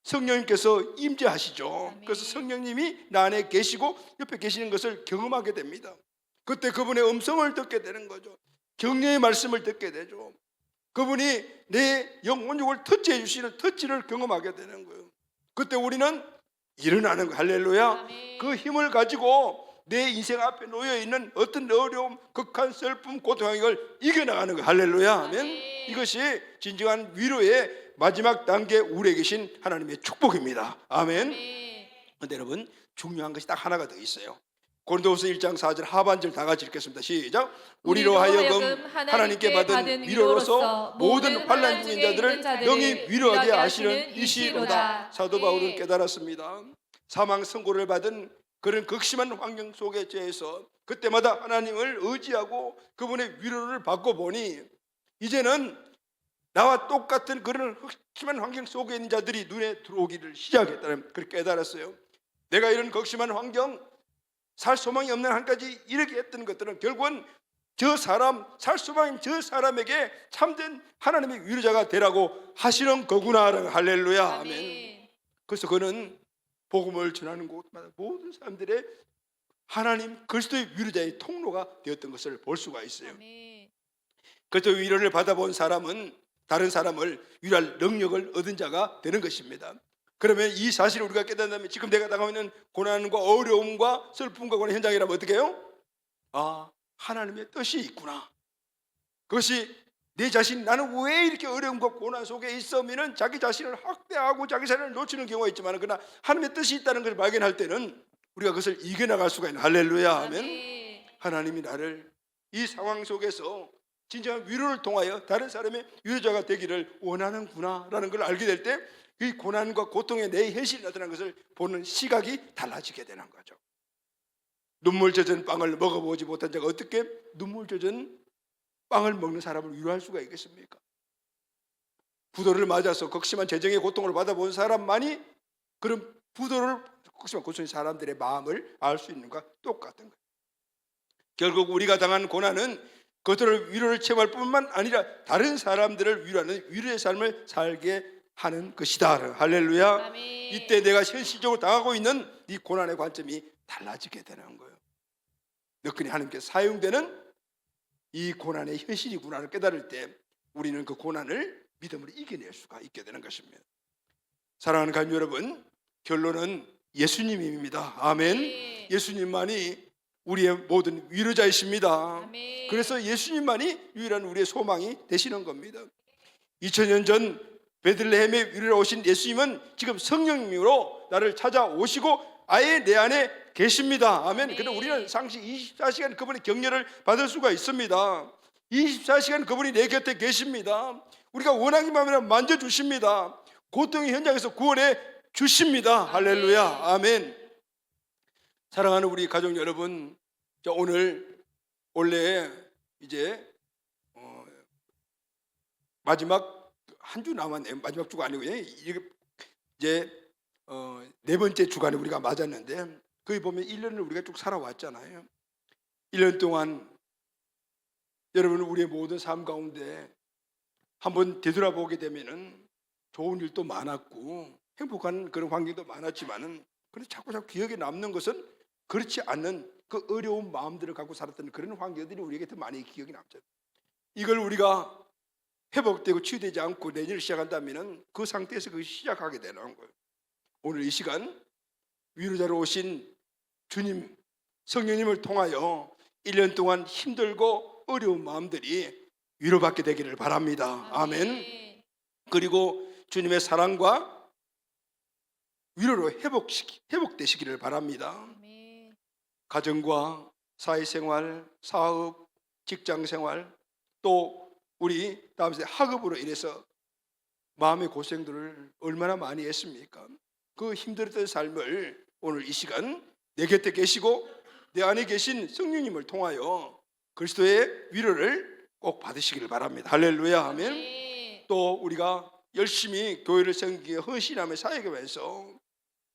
성령님께서 임재하시죠. 그래서 성령님이 나 안에 계시고 옆에 계시는 것을 경험하게 됩니다. 그때 그분의 음성을 듣게 되는 거죠. 격려의 말씀을 듣게 되죠. 그분이 내 영혼육을 터치해 주시는 터치를 경험하게 되는 거예요. 그때 우리는 일어나는 거. 할렐루야. 아멘. 그 힘을 가지고 내 인생 앞에 놓여 있는 어떤 어려움, 극한 슬픔, 고통을 이겨나가는 거. 할렐루야. 아멘. 이것이 진정한 위로의 마지막 단계 우리에 계신 하나님의 축복입니다. 아멘. 그런데 여러분, 중요한 것이 딱 하나가 더 있어요. 고린도후서 1장 4절 하반절 다 같이 읽겠습니다. 시작. 우리로 하여금 하나님께 받은 위로로서 모든 환난 중인 자들을 영이 위로하게 하시는 이시로다. 사도 바울은 깨달았습니다. 사망 선고를 받은 그런 극심한 환경 속에 처해서 그때마다 하나님을 의지하고 그분의 위로를 받고 보니 이제는 나와 똑같은 그런 극심한 환경 속에 있는 자들이 눈에 들어오기를 시작했다는, 그렇게 깨달았어요. 내가 이런 극심한 환경, 살 소망이 없는 한까지 이렇게 했던 것들은 결국은 저 사람, 살 소망이 없는 저 사람에게 참된 하나님의 위로자가 되라고 하시는 거구나. 할렐루야. 아멘. 그래서 그는 복음을 전하는 곳마다 모든 사람들의 하나님 그리스도의 위로자의 통로가 되었던 것을 볼 수가 있어요. 그래서 위로를 받아본 사람은 다른 사람을 위로할 능력을 얻은 자가 되는 것입니다. 그러면 이 사실을 우리가 깨닫는다면 지금 내가 당하고 있는 고난과 어려움과 슬픔과 고난 현장이라면 어떻게 해요? 아, 하나님의 뜻이 있구나. 그것이 내 자신, 나는 왜 이렇게 어려움과 고난 속에 있으면 자기 자신을 학대하고 자기 자신을 놓치는 경우가 있지만, 그러나 하나님의 뜻이 있다는 것을 발견할 때는 우리가 그것을 이겨나갈 수가 있는. 할렐루야. 아멘. 하나님이 나를 이 상황 속에서 진정한 위로를 통하여 다른 사람의 위로자가 되기를 원하는구나 라는 걸 알게 될 때 이 고난과 고통의 내 현실이 나타나는 것을 보는 시각이 달라지게 되는 거죠. 눈물 젖은 빵을 먹어보지 못한 자가 어떻게 눈물 젖은 빵을 먹는 사람을 위로할 수가 있겠습니까? 부도를 맞아서 극심한 재정의 고통을 받아본 사람만이 그런 부도를 극심한 고통인 사람들의 마음을 알 수 있는 것과 똑같은 거예요. 결국 우리가 당한 고난은 그들을 위로를 체험할 뿐만 아니라 다른 사람들을 위로하는 위로의 삶을 살게 하는 것이다. 할렐루야. 아멘. 이때 내가 현실적으로 당하고 있는 이 고난의 관점이 달라지게 되는 거예요. 너끈히 하나님께서 사용되는 이 고난의 현실이구나를 깨달을 때 우리는 그 고난을 믿음으로 이겨낼 수가 있게 되는 것입니다. 사랑하는 가족 여러분, 결론은 예수님입니다. 아멘. 예수님만이 우리의 모든 위로자이십니다. 아멘. 그래서 예수님만이 유일한 우리의 소망이 되시는 겁니다. 2000년 전 베들레헴에 위로로 오신 예수님은 지금 성령님으로 나를 찾아오시고 아예 내 안에 계십니다. 아멘. 그런데 우리는 상시 24시간 그분의 격려를 받을 수가 있습니다. 24시간 그분이 내 곁에 계십니다. 우리가 원하기만 하면 만져주십니다. 고통의 현장에서 구원해 주십니다. 할렐루야. 아멘. 사랑하는 우리 가족 여러분, 오늘 원래 이제 마지막 한 주 남았네요. 마지막 주가 아니고 이제 네 번째 주간에 우리가 맞았는데, 거기 보면 1년을 우리가 쭉 살아왔잖아요. 1년 동안 여러분 우리의 모든 삶 가운데 한번 되돌아보게 되면은 좋은 일도 많았고 행복한 그런 환경도 많았지만은, 그런데 자꾸 기억에 남는 것은 그렇지 않는 그 어려운 마음들을 갖고 살았던 그런 환경들이 우리에게 더 많이 기억이 남죠. 이걸 우리가 회복되고 치유되지 않고 내년을 시작한다면 그 상태에서 그것이 시작하게 되는 거예요. 오늘 이 시간 위로자로 오신 주님 성령님을 통하여 1년 동안 힘들고 어려운 마음들이 위로받게 되기를 바랍니다. 아멘. 그리고 주님의 사랑과 위로로 회복되시기를 바랍니다. 가정과 사회생활, 사업, 직장생활, 또 우리 다음 세대 학업으로 인해서 마음의 고생들을 얼마나 많이 했습니까? 그 힘들었던 삶을 오늘 이 시간 내 곁에 계시고 내 안에 계신 성령님을 통하여 그리스도의 위로를 꼭 받으시기를 바랍니다. 할렐루야 하면 아멘. 또 우리가 열심히 교회를 섬기기에 헌신하며 사역하면서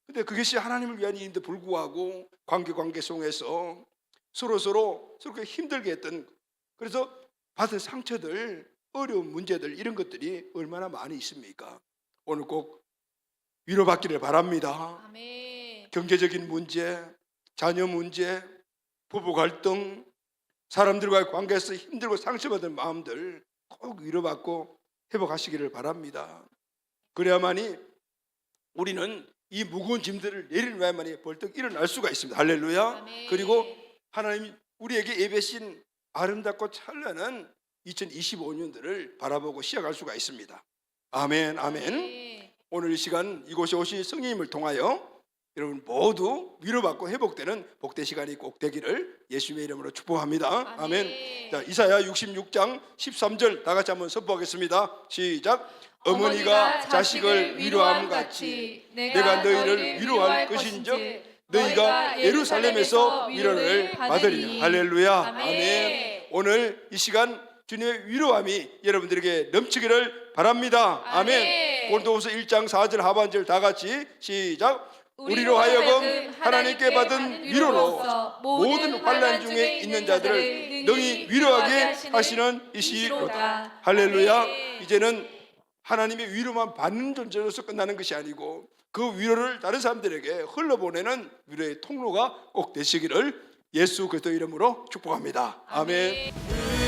근데 그것이 하나님을 위한 일인데 불구하고 관계 속에서 서로 그렇게 힘들게 했던 그래서 받은 상처들 어려운 문제들 이런 것들이 얼마나 많이 있습니까? 오늘 꼭 위로받기를 바랍니다. 아멘. 경제적인 문제, 자녀 문제, 부부 갈등, 사람들과의 관계에서 힘들고 상처받은 마음들 꼭 위로받고 회복하시기를 바랍니다. 그래야만이 우리는 이 무거운 짐들을 내리려야만이 벌떡 일어날 수가 있습니다. 할렐루야. 아멘. 그리고 하나님이 우리에게 예배신 아름답고 찬란한 2025년들을 바라보고 시작할 수가 있습니다. 아멘, 아멘. 아멘. 오늘 이 시간 이곳에 오신 성령님을 통하여 여러분 모두 위로받고 회복되는 복된 시간이 꼭 되기를 예수님의 이름으로 축복합니다. 아멘. 아멘. 자, 이사야 66장 13절 다 같이 한번 선포하겠습니다. 시작. 어머니가 자식을 위로함 같이 내가 너희를 위로할 것인즉 너희가 예루살렘에서 위로를 받으리라. 할렐루야. 아멘. 오늘 이 시간 주님의 위로함이 여러분들에게 넘치기를 바랍니다. 아멘. 고린도후서 1장 4절 하반절 다 같이 시작. 우리로 하여금 하나님께 받은 위로로 모든 환난 중에 있는 자들을 능히 위로하게 하시는 이시로다. 할렐루야. 이제는 하나님의 위로만 받는 존재로서 끝나는 것이 아니고 그 위로를 다른 사람들에게 흘러보내는 위로의 통로가 꼭 되시기를 예수 그리스도 이름으로 축복합니다. 아멘.